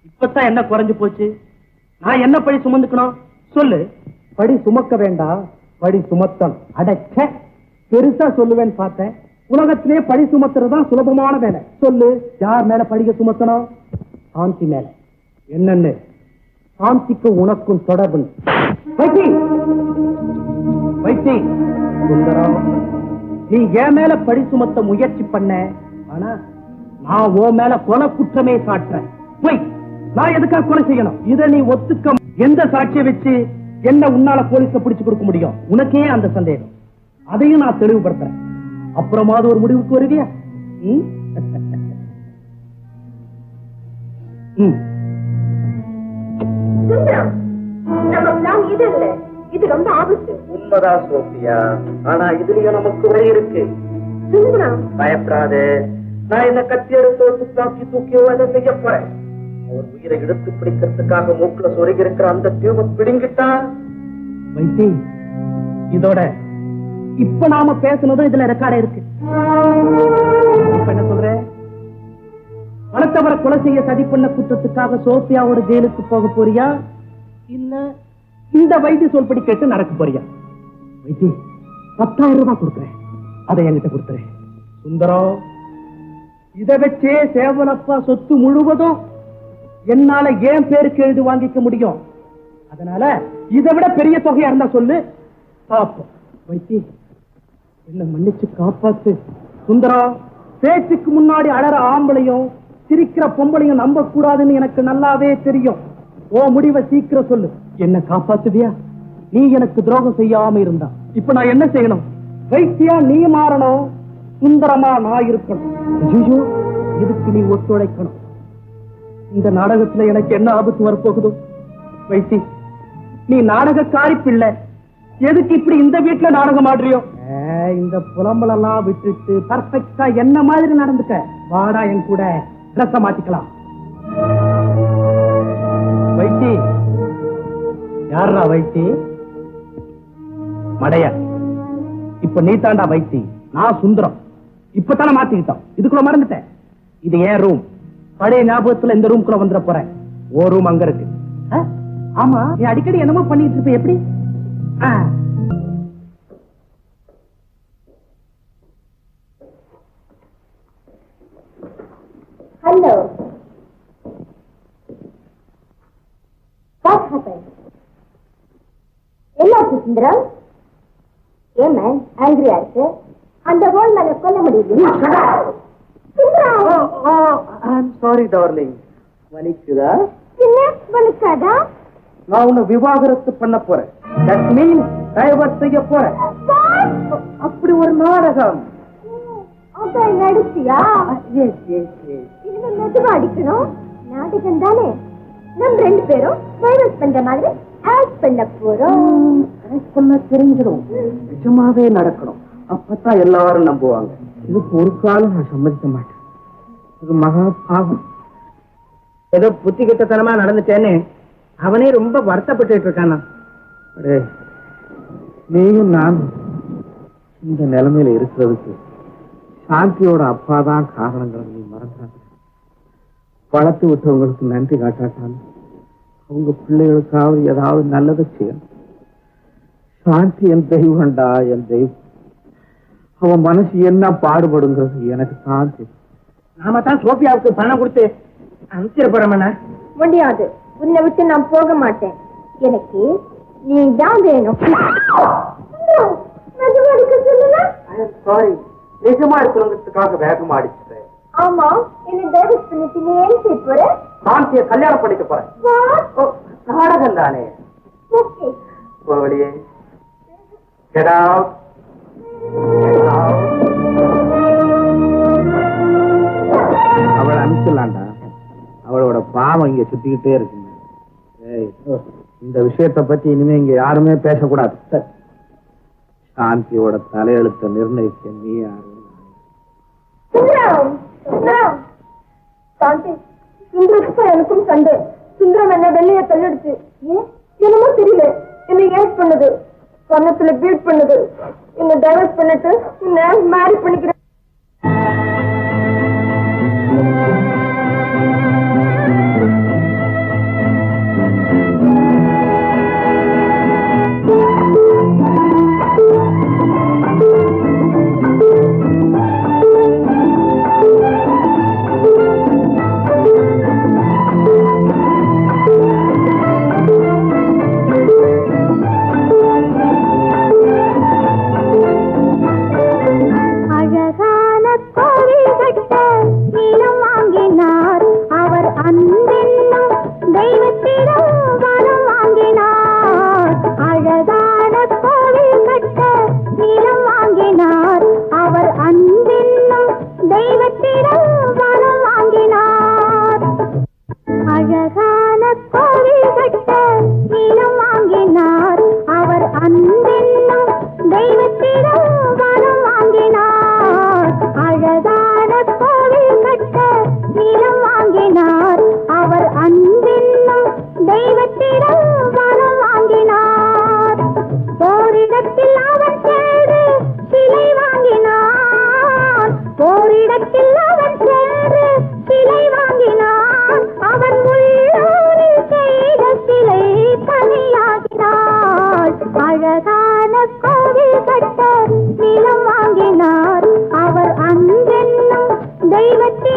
இப்பதான் என்ன குறைஞ்சு போச்சு? நான் என்ன படி சுமந்துக்கணும் சொல்லு. படி சுமக்க வேண்டாம், படி சுமத்தம். அடச்ச, பெருசா சொல்லுவேன்னு பார்த்தேன். உலகத்திலே படி சுமத்துறதுதான் சுலபமான வேலை. சொல்லு, யார் மேல படிக்க சுமத்தணும்? சாந்தி மேல. என்னன்னு? சாந்திக்கும் உனக்கும் தொடர்பு. வைத்தி சுந்தரம், நீ என் மேல பழி சுமத்த முயற்சி பண்ண, ஆனா நான் உன் மேல கொலை குற்றமே சாட்டுறேன். நான் எதுக்காக கொலை செய்யணும்? இதை நீ ஒத்துக்க எந்த சாட்சியை வச்சு என்ன உன்னால போலீஸ்ல பிடிச்சு கொடுக்க முடியும்? உனக்கே அந்த சந்தேகம். அதையும் நான் தெளிவுபடுத்துறேன். அப்புறமாவது ஒரு முடிவுக்கு வருவியா? இது இல்ல, இது ரொம்ப ஆபத்து. உண்மைதான் சோபியா, ஆனா இதுலயும் நமக்கு வழி இருக்கு. பயப்படாதே, நான் என்ன கத்தி எடுத்து தாக்கி தூக்கி செய்ய போறேன். அவர் உயிரை எடுத்து பிடிக்கிறதுக்காக மூக்குல சொருகி இருக்கிற அந்த டியூப பிடிங்கிட்டா. வைத்தி, இதோட இப்ப நாம பேசுனதும் இதுல ரெக்கார்ட் இருக்கு. இப்ப என்ன சொல்ற? பணத்தவரை கொலை செய்ய சதி பண்ண குற்றத்துக்காக சோபியாவோட ஜெயிலுக்கு போக போறியா, இல்ல இந்த வைத்திய சொல்படி கேட்டு நடக்க போறியா? வைத்தி, 10,000 ரூபாய் கொடுக்குறேன், அதை என்கிட்ட கொடுத்துறேன். சுந்தரம், இதை வச்சே சேவலப்பா சொத்து முழுவதும் என்னால ஏன் பேருக்கு எழுதி வாங்கிக்க முடியும். அதனால இதை விட பெரிய தொகையா இருந்தா சொல்லு பாப்போம். வைத்தி என்ன மன்னிச்சு காப்பாத்து. சுந்தரம், பேச்சுக்கு முன்னாடி அழற ஆம்பளையும் சிரிக்கிற பொம்பளையும் நம்ப கூடாதுன்னு எனக்கு நல்லாவே தெரியும். ஓ முடிவை சீக்கிரம் சொல்லு. என்ன காப்பாத்துவியா? நீ எனக்கு துரோகம் செய்யாம இருந்தா இப்ப நான் என்ன செய்யணும்? வைத்தியா நீ மாறணும், சுந்தரமா நான் இருக்கணும். ஐயோ, இதுக்கு நீ ஒத்துழைக்கணும். இந்த நாடகத்துல எனக்கு என்ன ஆபத்து வரப்போகுதோ? வைத்தி, நீ நாடகக்காரி பிள்ளை, எதுக்கு இப்படி இந்த வீட்டுல நாடகம் ஆடுறியோ? இந்த புலம்பலெல்லாம் விட்டுட்டு பர்ஃபெக்டா என்ன மாதிரி நடந்துக்க. வாடா என் கூட, ட்ரெஸ்ஸ மாத்திக்கலாம். வைத்தி, யாரா வைத்தி? மடைய. இப்ப நீ தாண்டா வைத்தி, நான் சுந்தரம். இப்பதானே மாத்திக்கிட்டோம், இதுக்குள்ள மறந்துட்டேன். இது ஏன் ரூம். பழைய ஞாபகத்துல இந்த ரூம்குள்ள வந்துட போறேன். ஓ ரூம் அங்க இருக்கு. ஆமா, நீ அடிக்கடி என்னமோ பண்ணிட்டு இருப்ப, எப்படி? Hello. What happened? என்னாச்சு சுந்தரம்? ஏன் மேன் ஆங்கிரியா இருக்கு? அந்த ரோல் மேல கொல்ல முடியல. Sorry darling. வலிக்குதா? வலிக்காதா? நான் உன்னை விவாகரத்து பண்ண போறேன். That means டைவர்ஸ் செய்ய போறேன். அப்படி ஒரு நாடகம். அதான் நடிச்சியா? Yes. மெதுவா அடிக்கணும். நாடகம் தானே. நம்ம ரெண்டு பேரும் டைவர்ஸ் பண்ற மாதிரி ஆக்ட் பண்ண போறோம். ஆக்ட் பண்ண தெரிஞ்சிடும். நிஜமாவே நடக்கணும். அப்பதான் எல்லாரும் நம்புவாங்க. இதுக்கு ஒரு காலம் நான் சம்மதிக்க மாட்டேன். இது மகா பாவம். ஏதோ புத்தி கிட்டத்தனமா நடந்துட்டேன்னு அவனே ரொம்ப வருத்தப்பட்டு இருக்கானா? நீயும் நான் இந்த நிலைமையில இருக்கிறதுக்கு சாந்தியோட அப்பா தான் காரணங்கள். நீ மறந்தாங்க. வளர்த்து விட்டவங்களுக்கு நன்றி காட்டாட்டாலும் அவங்க பிள்ளைகளுக்காவது ஏதாவது நல்லதை செய்யணும். சாந்தி என் தெய்வம்டா, என் தெய்வம். அவன் மனசு என்ன பாடுபடுங்கிறது எனக்கு தான் தெரியும். நாம தான் சோபியாவுக்கு பணம் கொடுத்து அனுப்பிச்சிட போறோம்னா? முடியாது. உன்னை விட்டு நான் போக மாட்டேன். எனக்கு நீ தான் வேணும். சாரி, நிஜமா இருக்கிறவங்களுக்காக வேகமா அடிச்சுட்டேன். ஆமா, என்ன டைவர்ஸ் பண்ணிட்டு நீ ஏன் செய்ய போற? சாந்தியை கல்யாணம் பண்ணிக்க போறேன். நாடகம் தானே. ஓகே, போவடியே. Get out. அவளை அனுப்பிடலாண்டா. அவளோட பாவம் இங்க சுத்திக்கிட்டே இருக்குங்க. இந்த விஷயத்தை பத்தி இனிமே இங்க யாருமே பேசக்கூடாது. சாந்தியோட தலையெழுத்தை நிர்ணயிக்க நீ யாரு? சாந்தி, சுந்தரத்துக்கும் எனக்கும் சண்டை. சுந்தரம் என்ன வெள்ளைய தள்ளிடுச்சு. ஏன் என்னமோ தெரியல. என்ன ஏன் பண்ணுது, கன்னத்துல பீட் பண்ணுது. என்ன டைவர்ஸ் பண்ணிட்டு என்ன மேரி பண்ணிக்கிறேன். தெய்வத்தை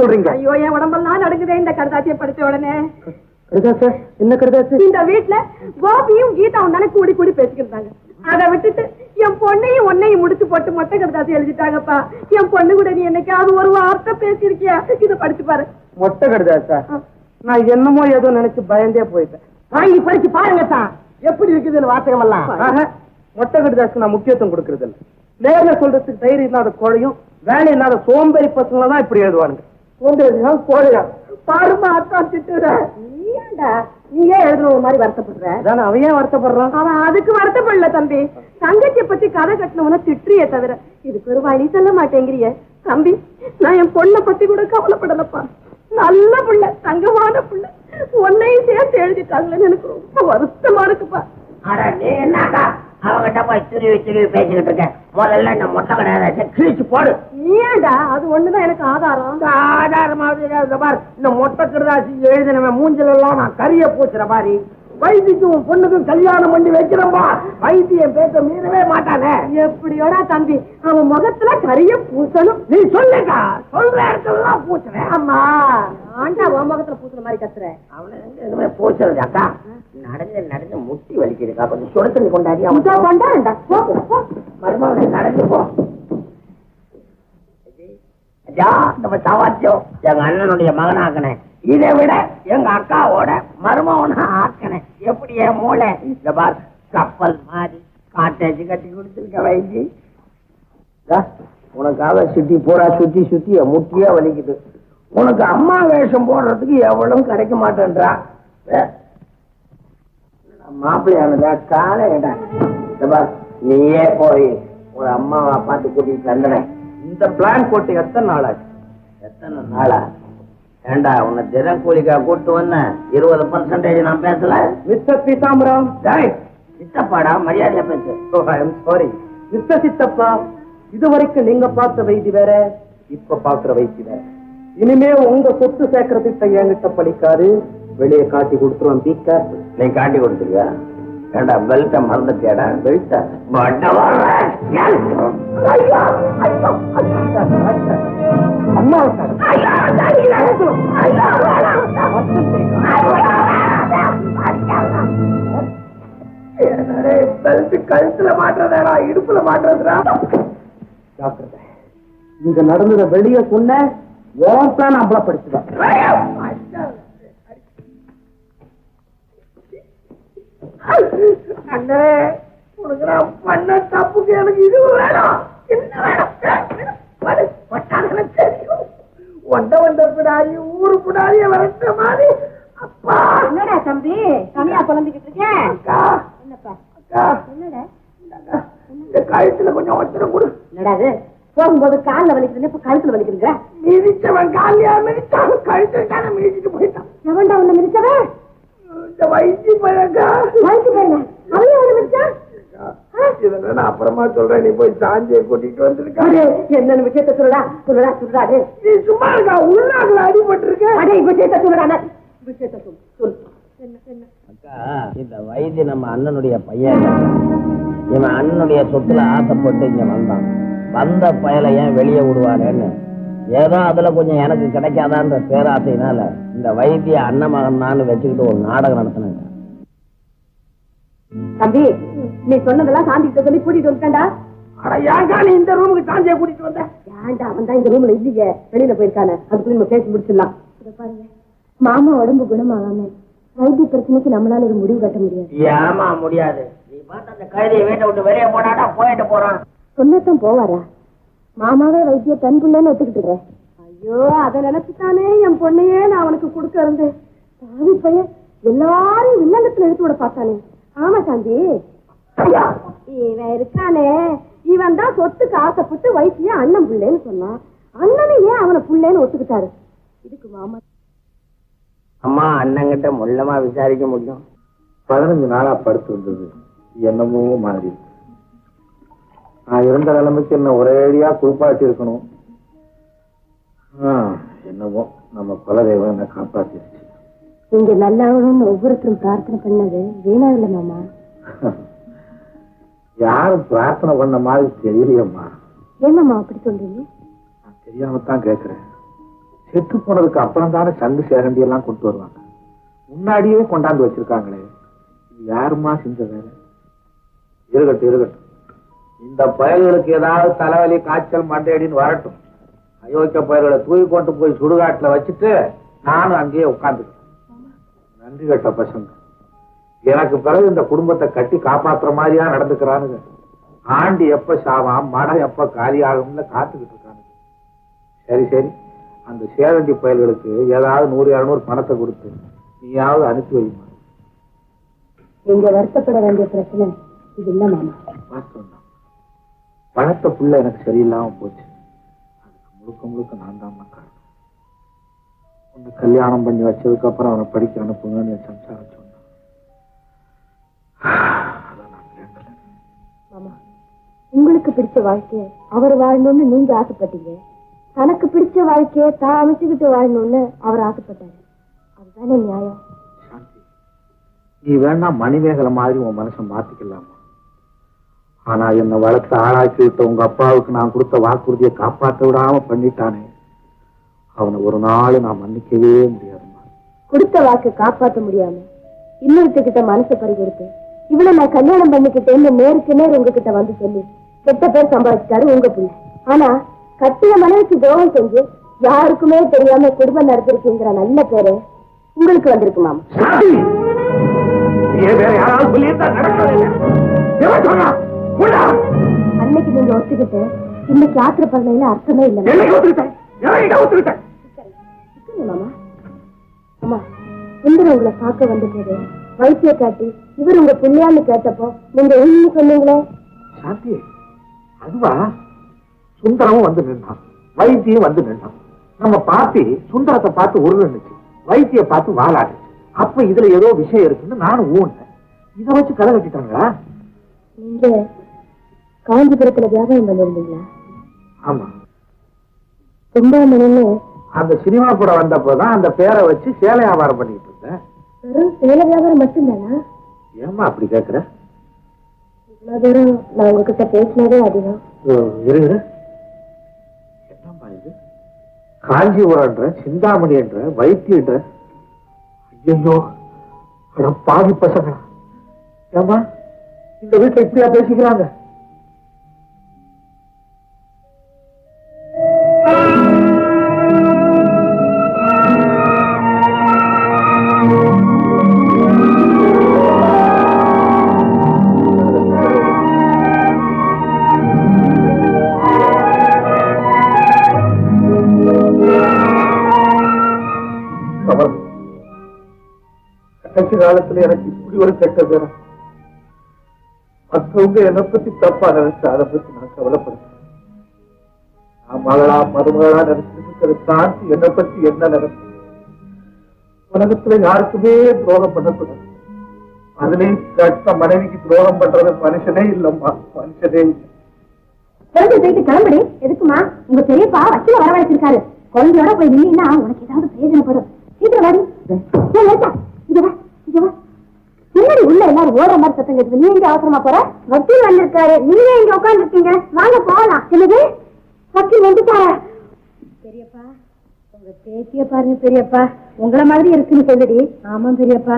சொல்றீங்க? ஐயோ, என் உடம்பெல்லாம் நடக்குதே இந்த கருதாசியை படிச்ச உடனே. கருதாசு? என்ன கருதாசு? இந்த வீட்டுல கோபியும் கீதாவும் தானே கூடி கூடி பேசிக்கிட்டாங்க. அதை விட்டுட்டு என் பொண்ணையும் ஒன்னையும் முடிச்சு போட்டு மொட்டை கருதாசி எழுதிட்டாங்கப்பா. என் பொண்ணு கூட நீ என்னைக்காவது ஒரு வார்த்தை பேசியிருக்கியா? இதை படிச்சு பாரு. மொட்டை கருதாசா? நான் என்னமோ ஏதோ நினைச்சு பயந்தே போயிட்டேன். வாங்கி படிச்சு பாருங்க தான் எப்படி இருக்குதுன்னு வாசகம் எல்லாம். மொட்டை கருதாசு நான் முக்கியத்துவம் கொடுக்கறது இல்லை. நேர்ல சொல்றதுக்கு தைரியம் இல்லாத கோழையும் வேலை இல்லாத சோம்பேறி பசங்க தான் இப்படி எழுதுவானுங்க. சோம்பேறியா கோழையா? பாருமா அத்தா திட்டுற. நீயே எழுதுற ஒரு மாதிரி வருத்தப்படுற. அவன் ஏன் வருத்தப்படுறான்? அவன் அதுக்கு வருத்தப்படல தம்பி. தங்கச்சியை பத்தி கதை கட்டினவன திட்டுறியே தவிர இதுக்கு ஒரு வழி சொல்ல மாட்டேங்கிறிய. தம்பி, நான் என் பொண்ணை பத்தி கூட கவலைப்படலப்பா. நல்ல புள்ள, தங்கமான புள்ள, உன்னையும் சேர்த்து எழுதிட்டாங்களேன்னு எனக்கு ரொம்ப வருத்தமா இருக்குப்பா. நீ என்னக்கா அவங்கிட்ட போய் திருவி திருவி பேசிக்கிட்டு இருக்க? முதல்ல இந்த மொட்டை கிடையாது கிழிச்சு போடு. ஏண்டா? அது ஒண்ணுதான் எனக்கு ஆதாரம். ஆதாரமாக பாரு, இந்த மொட்டை கருதாசி எழுதினவன் மூஞ்சல் எல்லாம் நான் கரிய பூச்சுற பாரு. வைத்திக்கும் பொண்ணுக்கும் கல்யாணம் பண்ணி வைக்கிறப்பா வைத்தியம் பேச மீறவே மாட்டானே. எப்படியோடா தம்பி, அவன் முகத்துல கரிய பூசணும். நீ சொல்லுக்கா, சொல்ற இடத்துலாம் பூச்சுறேன். அம்மா, ஆண்டா உன் முகத்துல பூசுற மாதிரி கத்துற. அவனை எதுவுமே பூச்சுறது அக்கா. நடந்து நடந்து முட்டி வலிக்குதுக்கா. கொஞ்சம் சுட தண்ணி கொண்டாடி அவன் மருமகனை நடந்து போ. நம்ம சவாச்சோம் எங்க அண்ணனுடைய மகனாக்கினேன். இதை விட எங்க அக்காவோட மருமகனை ஆக்கினேன். எப்படி என் மூளை இந்த பார் கப்பல் மாதிரி காட்டேஜ் கட்டி கொடுத்துருக்க வைத்தி. உனக்காக சுத்தி பூரா சுத்தி சுத்தி முட்டியா வலிக்குது. உனக்கு அம்மா வேஷம் போடுறதுக்கு எவ்வளவு கிடைக்க மாட்டேன்றா. மாப்பிள்ளையானதா காலை இடம். நீயே போய் ஒரு அம்மாவை பார்த்து கூட்டிட்டு வந்தேன். இந்த பிளான் போட்டு எத்தனை நாள் ஆச்சு? எத்தனை நாளா? ஏண்டா உன்னை தினம் கூலிக்கா கூட்டு வந்தேன். 20% நான் பேசல. மிஸ்டர் பீதாம்பரம், சித்தப்பாடா, மரியாதையா பேசு. சாரி மிஸ்டர் சித்தப்பா, இதுவரைக்கும் நீங்க பார்த்த வைத்தி வேற, இப்ப பாக்குற வைத்தி வேற. இனிமே உங்க சொத்து சேர்க்கிற திட்டம் என்கிட்ட படிக்காது. வெளியே காட்டி கொடுத்துருவோம். Be careful. நீ காட்டி கொடுத்துருவியா? ஏண்டா பெல்ட்ட மறந்துட்டியாடா? பெல்ட்ட அம்மா கழுத்துல மாட்டுறதா இடுப்புல மாட்டுறதுடா. டாக்டர், இங்க நடந்தத வெளியே சொன்ன ஓன் அம்பலப்படுத்துதான். அண்ணே, உனக்கு நான் பண்ண தப்புக்கு எனக்கு இது வேணும். என்ன வேணும்? தெரியும். ஒண்ட பிடாரி ஊரு பிடாரிய வரட்ட மாதிரி. அப்பா, என்னடா தம்பி தனியா குழந்தைகிட்டு இருக்கேன்? அக்கா, என்னப்பா? அக்கா, என்னடா? இந்த கழுத்துல கொஞ்சம் வச்சிட கொடு. என்னடாது? போகும்போது கால்ல வலிக்குதுன்னு இப்ப கழுத்துல வலிக்குதுங்க. மிதிச்சவன் காலியா மிதிச்சான், கழுத்துட்டான மிதிச்சுட்டு போயிட்டான். எவன்டா உன்னை மிதிச்சவன்? இந்த வயிற்று பழக்கா. வயிற்று பையனா? அவனையும் அவனை மிதிச்சான்? இதை நான் அப்புறமா சொல்றேன். நீ போய் சாந்தியை கூட்டிட்டு வந்திருக்காரு. என்னன்னு விஷயத்த சொல்லுடா சொல்லுடா சொல்லுடாது. நீ சும்மா இருக்கா? உள்நாக்குல அடிபட்டு இருக்க. அடே விஷயத்த சொல்லுடா. விஷயத்த சொல்லு சொல்லு. என்ன என்ன? அக்கா, இந்த வைத்திய நம்ம அண்ணனுடைய பையன். இவன் அண்ணனுடைய சொத்துல ஆசைப்பட்டு இங்க வந்தான். வந்த பயலை ஏன் வெளியே விடுவானேன்னு ஏதோ அதுல கொஞ்சம் எனக்கு கிடைக்காதான்ற பேராசையினால இந்த வைத்திய அண்ணன் மகன் தான் வச்சுக்கிட்டு ஒரு நாடகம் நடத்தினாங்க. தம்பி, நீ சொன்னதெல்லாம் சாந்தி கிட்ட சொல்லி கூட்டிட்டு வந்துட்டா. ஏன்டா நீ இந்த ரூமுக்கு சாந்தியை கூட்டிட்டு வந்த? ஏன்டா அவன் தான் இந்த ரூம்ல இல்லையே, வெளியில போயிருக்கானே. அதுக்குள்ள நம்ம பேசி முடிச்சிடலாம். பாருங்க, மாமா உடம்பு குணமாகாம வைத்திய பிரச்சனைக்கு நம்மளால ஒரு முடிவு கட்ட முடியாது. ஏமா முடியாது? நீ பார்த்து அந்த கைதியை வீட்டை விட்டு வெளியே போனாடா போயிட்டு போறான். சொன்னதான் போவாரா? மாமாவே வைத்திய தன் பிள்ளைன்னு ஒத்துக்கிட்டு இருக்கேன். ஐயோ, அதை நினைச்சுட்டானே என் பொண்ணையே நான் அவனுக்கு கொடுக்க இருந்தேன். பாவி பையன் எல்லாரும் வில்லங்கத்துல எடுத்து விட பார்த்தானே. ஆமா சாந்தி, இவன் இருக்கானே, இவன் தான் சொத்துக்கு ஆசைப்பட்டு வைத்திய அண்ணன் பிள்ளைன்னு சொன்னான். அண்ணனை ஏன் அவனை பிள்ளைன்னு ஒத்துக்கிட்டாரு? இதுக்கு மாமா அம்மா அண்ணங்கிட்ட முள்ளமா விசாரிக்க முடியும். 15 நாளா படுத்து வந்தது என்னமோ மாதிரி. நான் இருந்த நிலைமைக்கு என்ன ஒரேடியா குளிப்பாட்டி இருக்கணும். என்னவோ நம்ம குலதெய்வம் என்ன காப்பாத்திருச்சு. நீங்க நல்லாவணும்னு ஒவ்வொருத்தரும் பிரார்த்தனை பண்ணது வீணா இல்ல மாமா. யாரும் பிரார்த்தனை பண்ண மாதிரி தெரியலையம்மா. ஏமாமா அப்படி சொல்றீங்க? நான் தெரியாமத்தான் கேட்கிறேன். செத்து போனதுக்கு அப்புறம் தானே சங்கு சேகண்டி எல்லாம் கொண்டு வருவாங்க. முன்னாடியே கொண்டாந்து வச்சிருக்காங்களே, யாருமா செஞ்ச வேலை? இருக்கட்டும். இந்த பயல்களுக்கு ஏதாவது தலைவலி, காய்ச்சல், மண்டையடின்னு வரட்டும். அயோக்கிய பயல்களை தூக்கி கொண்டு போய் சுடுகாட்டுல வச்சுட்டு நானும் அங்கேயே உட்கார்ந்துட்டேன். நன்றி கட்ட பசங்க. எனக்கு பிறகு இந்த குடும்பத்தை கட்டி காப்பாத்துற மாதிரியா நடந்துக்கிறானுங்க. ஆண்டி எப்ப சாவாம், மடம் எப்ப காலி ஆகும்ல காத்துக்கிட்டு இருக்கானுங்க. சரி, அந்த சேவண்டி பயல்களுக்கு ஏதாவது 100-200 பணத்தை கொடுத்து நீயாவது அனுப்பி வைமா. நீங்க வருத்தப்பட வேண்டிய பிரச்சனை இது இல்ல மாமா. வாஸ்தவம் தான். பணத்தை புள்ள எனக்கு சரியில்லாம போச்சு. அதுக்கு முழுக்க நான் தான் காரணம். உன்னை கல்யாணம் பண்ணி வச்சதுக்கு அப்புறம் அவனை படிக்க அனுப்புங்கன்னு சம்சாரம் சொன்னான். மாமா, உங்களுக்கு பிடிச்ச வாழ்க்கைய அவர் வாழணும்னு நீங்க ஆசைப்பட்டீங்க. தனக்கு பிடிச்ச வாழ்க்கைய தான் அமைச்சுக்கிட்டு வாழணும்னு அவர் ஆசைப்பட்டாரு. அதுதானே நியாயம். சாந்தி, நீ வேணா மணிமேகலை மாதிரி உன் மனசை மாத்திக்கலாமா? ஆனா என்னை வளர்த்து ஆளாக்கி விட்ட உங்க அப்பாவுக்கு நான் கொடுத்த வாக்குறுதியை காப்பாற்ற விடாம பண்ணிட்டானே, அவனை ஒரு நாள் நான் மன்னிக்கவே முடியாதுமா. கொடுத்த வாக்கு காப்பாற்ற முடியாம இன்னொருத்திட்ட மனசை பறிகொடுத்து இவ்வளவு நான் கல்யாணம் பண்ணிக்கிட்டேன்னு நேருக்கு நேர் உங்ககிட்ட வந்து சொல்லி கெட்ட பேர் சம்பாதிச்சிட்டாரு உங்க பிள்ளை. ஆனா கட்டிய மனைவிக்கு துரோகம் செஞ்சு யாருக்குமே தெரியாம குடும்பம் நடத்திருக்குங்கிற நல்ல பேரு உங்களுக்கு வந்திருக்கு மாமா. அன்னைக்கு நீங்க ஒத்துக்கிட்டு இன்னைக்கு ஆத்திர பண்ணையில அர்த்தமே இல்லை மாமா. அம்மா, சுந்தரம் உங்களை பார்க்க வந்த போது வைத்திய காட்டி இவர் உங்க புள்ளையான்னு கேட்டப்போ நீங்க என்ன சொன்னீங்களே? சாந்தி, அதுவா? சுந்தரமும் வந்து நின்றான், வைத்தியம் வந்து நின்றான். நம்ம பாட்டி சுந்தரத்தை பார்த்து உருண்டுச்சு, வைத்திய பார்த்து வாழாடுச்சு. அப்ப இதுல ஏதோ விஷயம் இருக்குன்னு நானும் ஊன்னேன். இதை வச்சு கதை கட்டிட்டாங்களா? நீங்க காஞ்சிபுரத்துல வியாபாரம் பண்ணிருந்தீங்களா? ஆமா. கும்பாமணின்னு அந்த சினிமா கூட வந்தப்போதான் அந்த பேரை வச்சு சேலை வியாபாரம் பண்ணிட்டு இருந்தேன். வெறும் சேலை வியாபாரம் மட்டும்தானா? ஏமா அப்படி கேக்குற? இவ்வளவு தூரம் நான் உங்ககிட்ட பேசினதே அதிகம். என்னப்பா இது? காஞ்சிபுரம்ன்ற, சிந்தாமணி என்ற, வைத்தியன்ற, ஐயோ பாவி பசங்க. ஏமா இந்த வீட்டுல இப்படியா பேசிக்கிறாங்க? கடைசி காலத்துல எனக்கு இப்படி ஒரு கெட்ட பேரம். மற்றவங்க என்னை பத்தி தப்பா நினைச்சு அதை பத்தி நான் கவலைப்படுறேன். நான் மகளா மருமகளா நினைச்சிருக்கிறது தாண்டி என்னை பத்தி என்ன நினைச்சு உலகத்துல யாருக்குமே துரோகம் பண்ணக்கூடாது. அதுலயும் கட்ட மனைவிக்கு துரோகம் பண்றது மனுஷனே இல்லம்மா, மனுஷனே இல்லை. கிளம்புடி. எதுக்குமா? உங்க பெரியப்பா வக்கீல வரவழைச்சிருக்காரு. குழந்தையோட போய் நின்னா உனக்கு ஏதாவது பிரயோஜனப்படும். சீக்கிரம் வாடி. என்னடி உள்ள எல்லாரும் ஓடுற மாதிரி சத்தம் கேட்குது. நீ எங்க அவசரமா போற? வக்கீல் வந்திருக்காரு, நீங்க இங்க உட்கார்ந்து இருக்கீங்க, வாங்க போகலாம். என்னது வக்கீல் வந்துட்டாரா? பெரியப்பா, உங்க பேத்திய பாருங்க பெரியப்பா, உங்களை மாதிரி இருக்குன்னு சொல்லுடி. ஆமா பெரியப்பா.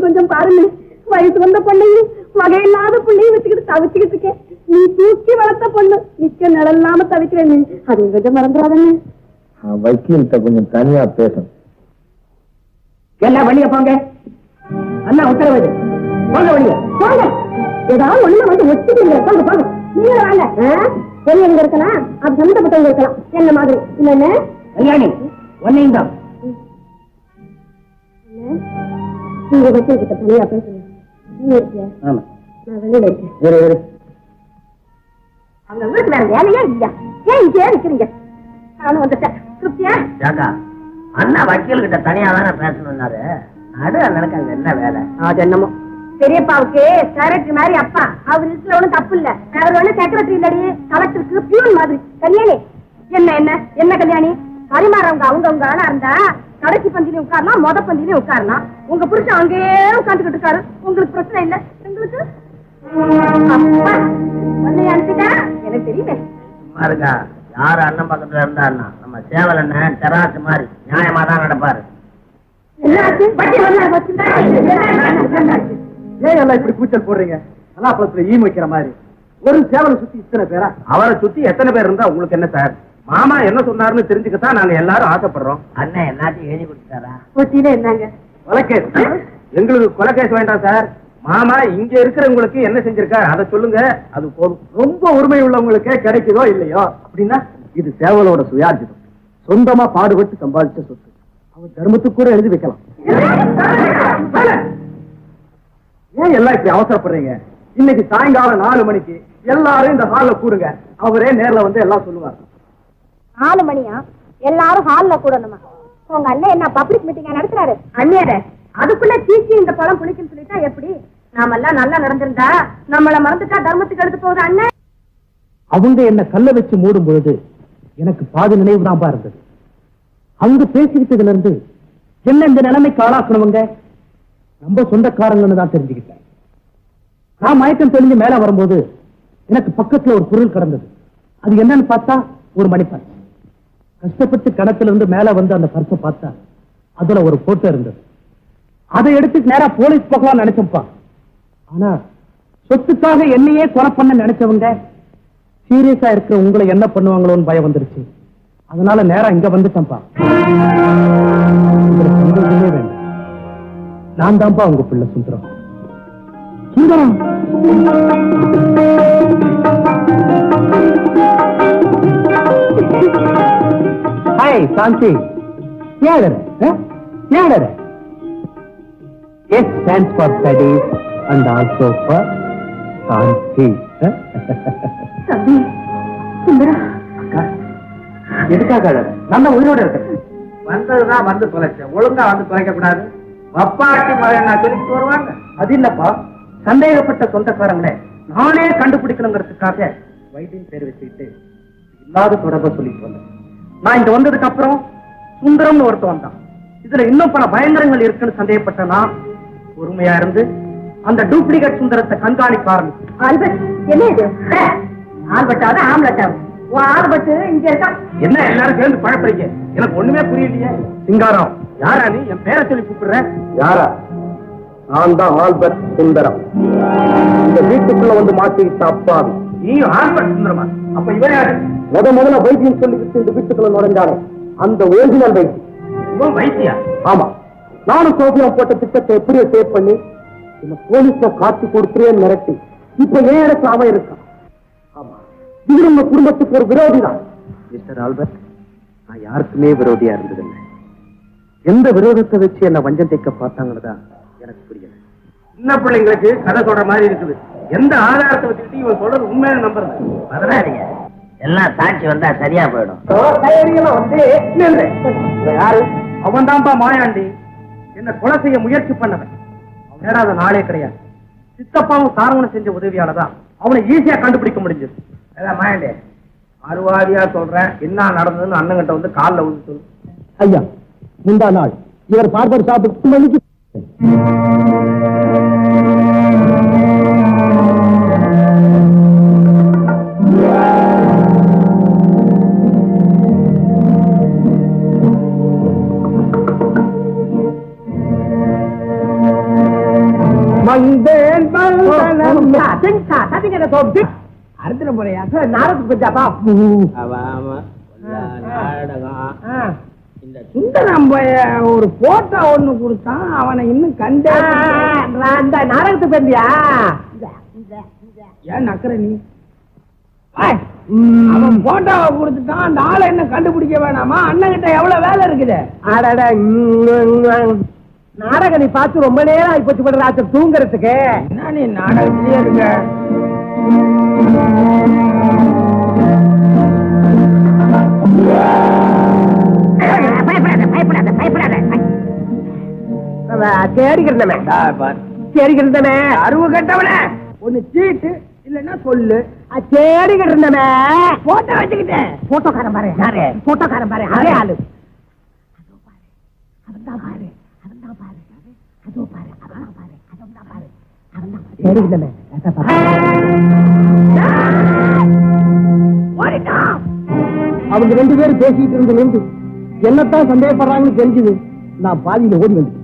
கொஞ்சம் பாருங்க, வயசு வந்த பொண்ணையும் வகையில்லாத பிள்ளையும் வச்சுக்கிட்டு தவிச்சுக்கிட்டு இருக்கேன். நீ தூக்கி வளர்த்த பொண்ணு நிக்க நிழல்லாம தவிக்கிறேன். நீ அது கொஞ்சம் மறந்துடாதன்னு. வக்கீல்கிட்ட கொஞ்சம் தனியா பேசணும். எல்லாம் வெளிய போங்க. அண்ணா உத்தரவு. போங்க வெளிய போங்க. ஏதாவது ஒண்ணு வந்து ஒத்துக்கீங்க. போங்க போங்க. நீங்க வாங்க. பெரியவங்க இருக்கலாம், அது சம்மந்தப்பட்டவங்க இருக்கலாம். என்ன மாதிரி இல்லன்னு கல்யாணி ஒன்னையும் தான். நீங்க வக்கீல் கிட்ட தனியா பேசுங்க. நீ இருக்கியா? ஆமா, நான் வெளியில இருக்கேன். அவங்க வீட்டுல வேற வேலையா இல்லையா? ஏன் இங்கே நிக்கிறீங்க? நானும் வந்துட்டேன். திருப்தியா? அண்ணா வக்கீல் கிட்ட தனியா தானே பேசணும்னாரு. அது அண்ணனுக்கு அங்க என்ன வேலை? அது என்னமோ பெரியப்பாவுக்கு செக்ரட்டரி மாதிரி அப்பா. அவர் இதுல ஒண்ணும் தப்பு இல்ல. அவர் ஒண்ணு செக்ரட்டரி இல்லடி, கலெக்டருக்கு பியூன் மாதிரி. கல்யாணி என்ன என்ன என்ன கல்யாணி? பரிமாறவங்க அவங்க ஆளா இருந்தா கடைசி பந்திலையும் உட்காரலாம், மொத பந்திலையும் உட்காரலாம். உங்க புருஷன் அங்கேயே உட்காந்துக்கிட்டு இருக்காரு. உங்களுக்கு பிரச்சனை இல்ல. உங்களுக்கு அனுப்பிட்டா எனக்கு தெரியுமே. இருக்கா யாரு அண்ணன் பக்கத்துல இருந்தாருன்னா நம்ம சேவல் அண்ணன் தெராசு மாதிரி நியாயமா தான் நடப்பாரு. ஏன் எல்லாம் இப்படி கூச்சல் போடுறீங்க? பலாப்பழத்துல ஈம் வைக்கிற மாதிரி ஒரு சேவலை சுத்தி இத்தனை பேரா? அவரை சுத்தி எத்தனை பேர் இருந்தா உங்களுக்கு என்ன சார்? மாமா என்ன சொன்னாருன்னு தெரிஞ்சுக்கத்தான் நாங்க எல்லாரும் ஆசைப்படுறோம். அண்ணன் எல்லாத்தையும் எழுதி கொடுத்தாரா? போட்டியில என்னங்க கொலைகேஸ்? எங்களுக்கு கொலைகேஸ் வேண்டாம் சார். மாமா இங்க இருக்கிறவங்களுக்கு என்ன செஞ்சிருக்காரு அதை சொல்லுங்க, அது போதும். ரொம்ப உரிமை உள்ளவங்களுக்கே கிடைக்குதோ இல்லையோ அப்படின்னா இது சேவலோட சுயார்ஜிதம். சொந்தமா பாடுபட்டு சம்பாதிச்ச சொத்து. அவன் தர்மத்துக்கு கூட எழுதி வைக்கலாம். ஏன் எல்லாம் இப்படி அவசரப்படுறீங்க? இன்னைக்கு சாயங்காலம் 4 மணிக்கு எல்லாரும் இந்த ஹால்ல கூடுங்க. அவரே நேர்ல வந்து எல்லாம் சொல்லுவாங்க. 4 மணியா? எல்லாரும் ஹால்ல கூடணுமா? உங்க அண்ணன் என்ன பப்ளிக் மீட்டிங்கா நடத்துறாரு? அண்ணியாரே, அதுக்குள்ள சீச்சி இந்த பழம் புளிக்குன்னு சொல்லிட்டா எப்படி? நாமெல்லாம் நல்லா நடந்திருந்தா நம்மள மறந்துட்டா தர்மத்துக்கு எடுத்து போகுது அண்ணன். அவங்க என்ன கல்ல வச்சு மூடும் பொழுது எனக்கு பாதி நினைவு தான் இருந்தது. அவங்க பேசிக்கிட்டதுல இருந்து என்ன இந்த நிலைமைக்கு ஆளாக்கணுவங்க நம்ம சொந்தக்காரங்கன்னு தான் தெரிஞ்சுக்கிட்டேன். நான் மயக்கம் தெளிஞ்சு மேல வரும்போது எனக்கு பக்கத்துல ஒரு பொருள் கிடந்தது. அது என்னன்னு பார்த்தா ஒரு மணி பர்ஸ். கஷ்டப்பட்டு கணத்துல இருந்து மேல வந்து அந்த பர்ஸை பார்த்தா அதுல ஒரு போட்டோ இருந்தது. அதை எடுத்து நேரா போலீஸ் போகலாம் நினைச்சப்பா. ஆனா சொத்துக்காக என்னையே கொலை பண்ண நினைச்சவங்க சீரியஸா இருக்கிற உங்களை என்ன பண்ணுவாங்களோன்னு பயம் வந்துருச்சு. அதனால நேரா இங்க வந்துட்டேன்ப்பா. வேண்டாம், நான் தான்ப்பா உங்க பிள்ளை சுந்தரம். சுந்தரம் ஹாய் சாந்தி. ஏழரை S stands for studies and also for Shanti. எதுக்காக நல்ல உயிரோட இருக்க? வந்ததுதான் வந்து தொலைச்ச, ஒழுங்கா வந்து தொலைக்க கூடாது. வப்பாட்டி மகன் நான் சொல்லிட்டு வருவாங்க. அது இல்லப்பா, சந்தேகப்பட்ட சொந்தக்காரங்களே நானே கண்டுபிடிக்கணுங்கிறதுக்காக வைத்தியம் பேர் வச்சுக்கிட்டு இல்லாத தொடர்பை சொல்லிட்டு வந்தேன். நான் இங்க வந்ததுக்கு அப்புறம் சுந்தரம்னு ஒருத்தன் வந்தான். இதுல இன்னும் பல பயங்கரங்கள் இருக்குன்னு சந்தேகப்பட்ட நான் பொறுமையா இருந்து அந்த டூப்ளிகேட் சுந்தரத்தை கண்காணிக்க ஆரம்பிச்சு. ஆல்பர்ட், என்ன இது? ஆல்பர்ட்டாவது ஆம்லெட்டாவது? ஆல்பர்ட் இங்க இருக்கா? என்ன எல்லாரும் சேர்ந்து பழப்பறீங்க? எனக்கு ஒண்ணுமே புரியலையே. சிங்காரம், யாரா நீ? என் பேரை சொல்லி கூப்பிடுற. யாரா? நான் தான் ஆல்பர்ட் சுந்தரம். இந்த வீட்டுக்குள்ள வந்து மாட்டிக்கிட்ட அப்பாவி. நீயும் ஆல்பர்ட் சுந்தரமா? அப்ப இவன் யாரு? முதல்ல வைத்தியம் சொல்லிவிட்டு இந்த வீட்டுக்குள்ள நுழைஞ்சானே அந்த ஒரிஜினல் வைத்தியம். இவன் வைத்தியா? ஆமா, நானும் சோபியா போட்ட திட்டத்தை எப்படியோ சேவ் பண்ணி இந்த போலீஸ்ல காட்டி கொடுத்துறேன்னு மிரட்டி இப்ப ஏன் இடத்துல அவன் இருக்கான். ஆமா, இது நம்ம குடும்பத்துக்கு ஒரு விரோதி தான். மிஸ்டர் ஆல்பர்ட், நான் யாருக்குமே விரோதியா இருந்ததில்லை. எந்த விரோதத்தை வச்சு என்ன வஞ்சம் தைக்க பார்த்தாங்கன்னு எனக்கு புரியல. சின்ன பிள்ளைங்களுக்கு கதை சொல்ற மாதிரி இருக்குது. எந்த ஆதாரத்தை வச்சுக்கிட்டு இவன் சொல்றது உண்மையான நம்புறது? பதறாதீங்க, எல்லாம் சாட்சி வந்தா சரியா போயிடும். யாரு? அவன் தான்ப்பா மாயாண்டி. என்ன கொலை செய்ய முயற்சி பண்ணவன். அவன் நேராத நாளே கிடையாது. சித்தப்பாவும் சாரவணம் செஞ்ச உதவியாலதான் அவனை ஈஸியா கண்டுபிடிக்க முடிஞ்சது. அதான் மாயாண்டி, அருவாதியா சொல்றேன், என்ன நடந்ததுன்னு அண்ணங்கிட்ட வந்து காலில் வந்து சொல்லு. ஐயா, முந்தா நாள் இவர் பார்பர் ஷாப்புக்கு மணிக்கு அறுத்துட போறியா? நாரத்துக்கு கொஞ்சாப்பா. இந்த சுந்தரம் ஒரு போட்டோ ஒண்ணு கொடுத்தான், அவனை இன்னும் கண்டே. அந்த நாடகத்துக்கு போந்தியா? ஏன் நக்கற நீ? அவன் போட்டோவை கொடுத்துட்டான், அந்த ஆளை என்ன கண்டுபிடிக்க வேணாமா? அண்ணன் கிட்ட எவ்வளவு வேலை இருக்குது. நாடகம் நீ பார்த்து ரொம்ப நேரம் ஆகி போச்சு போடுற ராத்திரி தூங்குறதுக்கு. என்ன நீ நாடகத்திலேயே இருக்க? தேடிக்கிறே அருவு கட்டவன ஒண்ணு சீட்டு இல்லன்னா சொல்லு. தேடிக்கிட்டு போட்டோ வச்சுக்கிட்டேன். போட்டோக்காரன் பாரு, யாரு போட்டோக்காரன் பாரு, அதே ஆளு. அவங்க 2 பேரும் பேசிட்டு இருந்தது என்னத்தான் சந்தேகப்படுறாங்கன்னு தெரிஞ்சது. நான் பாதியில ஓடி வந்து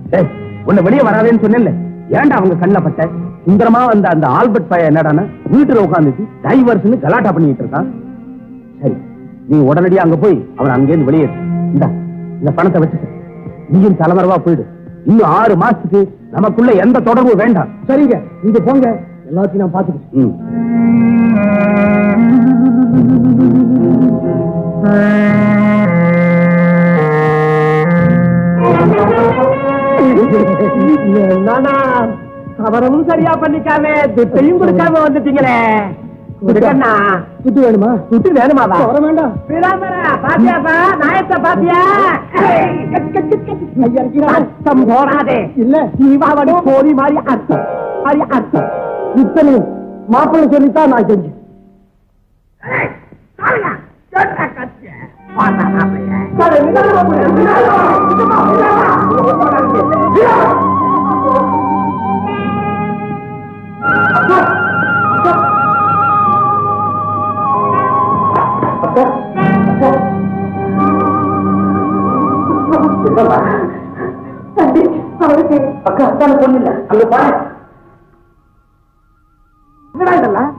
உன்னை வெளியே வராதேன்னு சொன்னேன்ல, ஏன்டா அவங்க கண்ண பட்ட? சுந்தரமா வந்த அந்த ஆல்பர்ட் பையன் என்னடான வீட்டுல உட்காந்துச்சு டைவர்ஸ்னு கலாட்டா பண்ணிட்டு இருக்கான். சரி, நீ உடனடியா அங்க போய் அவன் அங்கேருந்து வெளியேறு. இந்த பணத்தை வச்சுக்க, நீயும் தலைமறைவா போயிடு. இன்னும் 6 மாசத்துக்கு நமக்குள்ள எந்த தொடர்பும் வேண்டாம். சரிங்க, நீங்க போங்க, எல்லாத்தையும் நான் பாத்துக்கிறேன். நானா அவரமும் சரியா பண்ணிக்காம துட்டையும் கொடுக்காம வந்துட்டீங்களே. துட்டு வேணுமா? துட்டு வேணுமா? வர வேண்டாம். பாத்தியாப்பா, நாயத்தை பாத்தியா? அர்த்தம் போடாதே. இல்ல தீபாவளி கோரி மாதிரி அர்த்தம் மாதிரி அர்த்தம். இத்தனை மாப்பிள்ளை சொல்லித்தான் நான் செஞ்சேன். அக்கா அத்தான பொண்ணு இல்ல, அங்க பாரு. என்னடா இதெல்லாம்?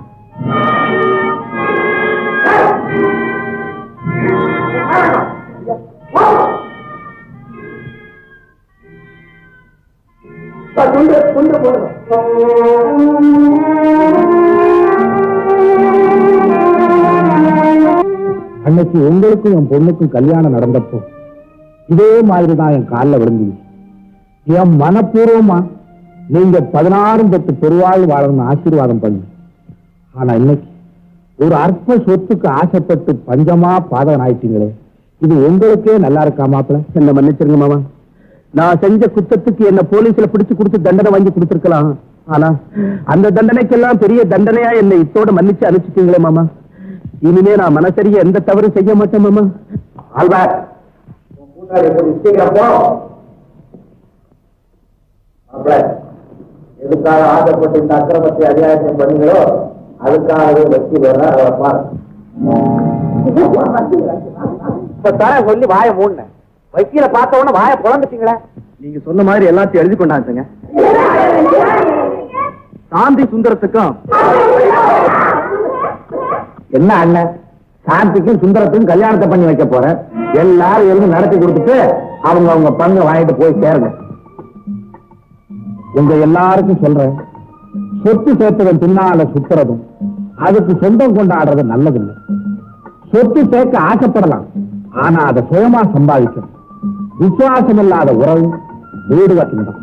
அன்னைக்கு உங்களுக்கும் என் பொண்ணுக்கும் கல்யாணம் நடந்தப்போ இதே மாதிரிதான் என் காலில் விழுந்துச்சு. என் மனப்பூர்வமா நீங்க 16 பெற்று பெருவாழ் வாழணும்னு ஆசீர்வாதம் பண்ணு. ஆனா இன்னைக்கு ஒரு அற்ப சொத்துக்கு ஆசைப்பட்டு பஞ்சமா பாதகன் ஆயிட்டீங்களே, இது உங்களுக்கே நல்லா இருக்கா மாப்பிள்ள? என்ன மன்னிச்சிருங்க மாமா. நான் செஞ்ச குத்தத்துக்கு என்ன போலீஸ்ல பிடிச்சு கொடுத்து தண்டனை வாங்கி கொடுத்திருக்கலாம். ஆனா அந்த தண்டனைக்கெல்லாம் பெரிய தண்டனையா என்னை இத்தோட மன்னிச்சு அனுப்பிச்சிட்டீங்களே மாமா. இனிமே நான் மனசரிய எந்த தவறும் செய்ய மாட்டேன் மாமா. ஆல்பர்ட், எதுக்காக ஆசைப்பட்டு இந்த அக்கிரமத்தை அதிகாரத்தை பண்ணீங்களோ அதுக்காகவே வெற்றி பெற சொல்லி வாய மூணு வக்கீல பார்த்த உடனே வாய புலந்துட்டீங்களே. நீங்க சொன்ன மாதிரி எல்லாத்தையும் எழுதி கொண்டாச்சுங்க. சாந்தி சுந்தரத்துக்கும் என்ன அண்ணன், சாந்திக்கும் சுந்தரத்துக்கும் கல்யாணத்தை பண்ணி வைக்க போறேன். எல்லாரும் இருந்து நடத்தி கொடுத்துட்டு அவங்க பங்கு வாங்கிட்டு போய் சேருங்க. உங்க எல்லாருக்கும் சொல்றேன், சொத்து சேர்த்தவன் பின்னால சுத்துறதும் அதுக்கு சொந்தம் கொண்டாடுறது நல்லதில்லை. சொத்து சேர்க்க ஆசைப்படலாம், ஆனா அதை சுயமா சம்பாதிக்கணும். விசுவாசம் இல்லாத உறவு வீடு கட்டுதான்.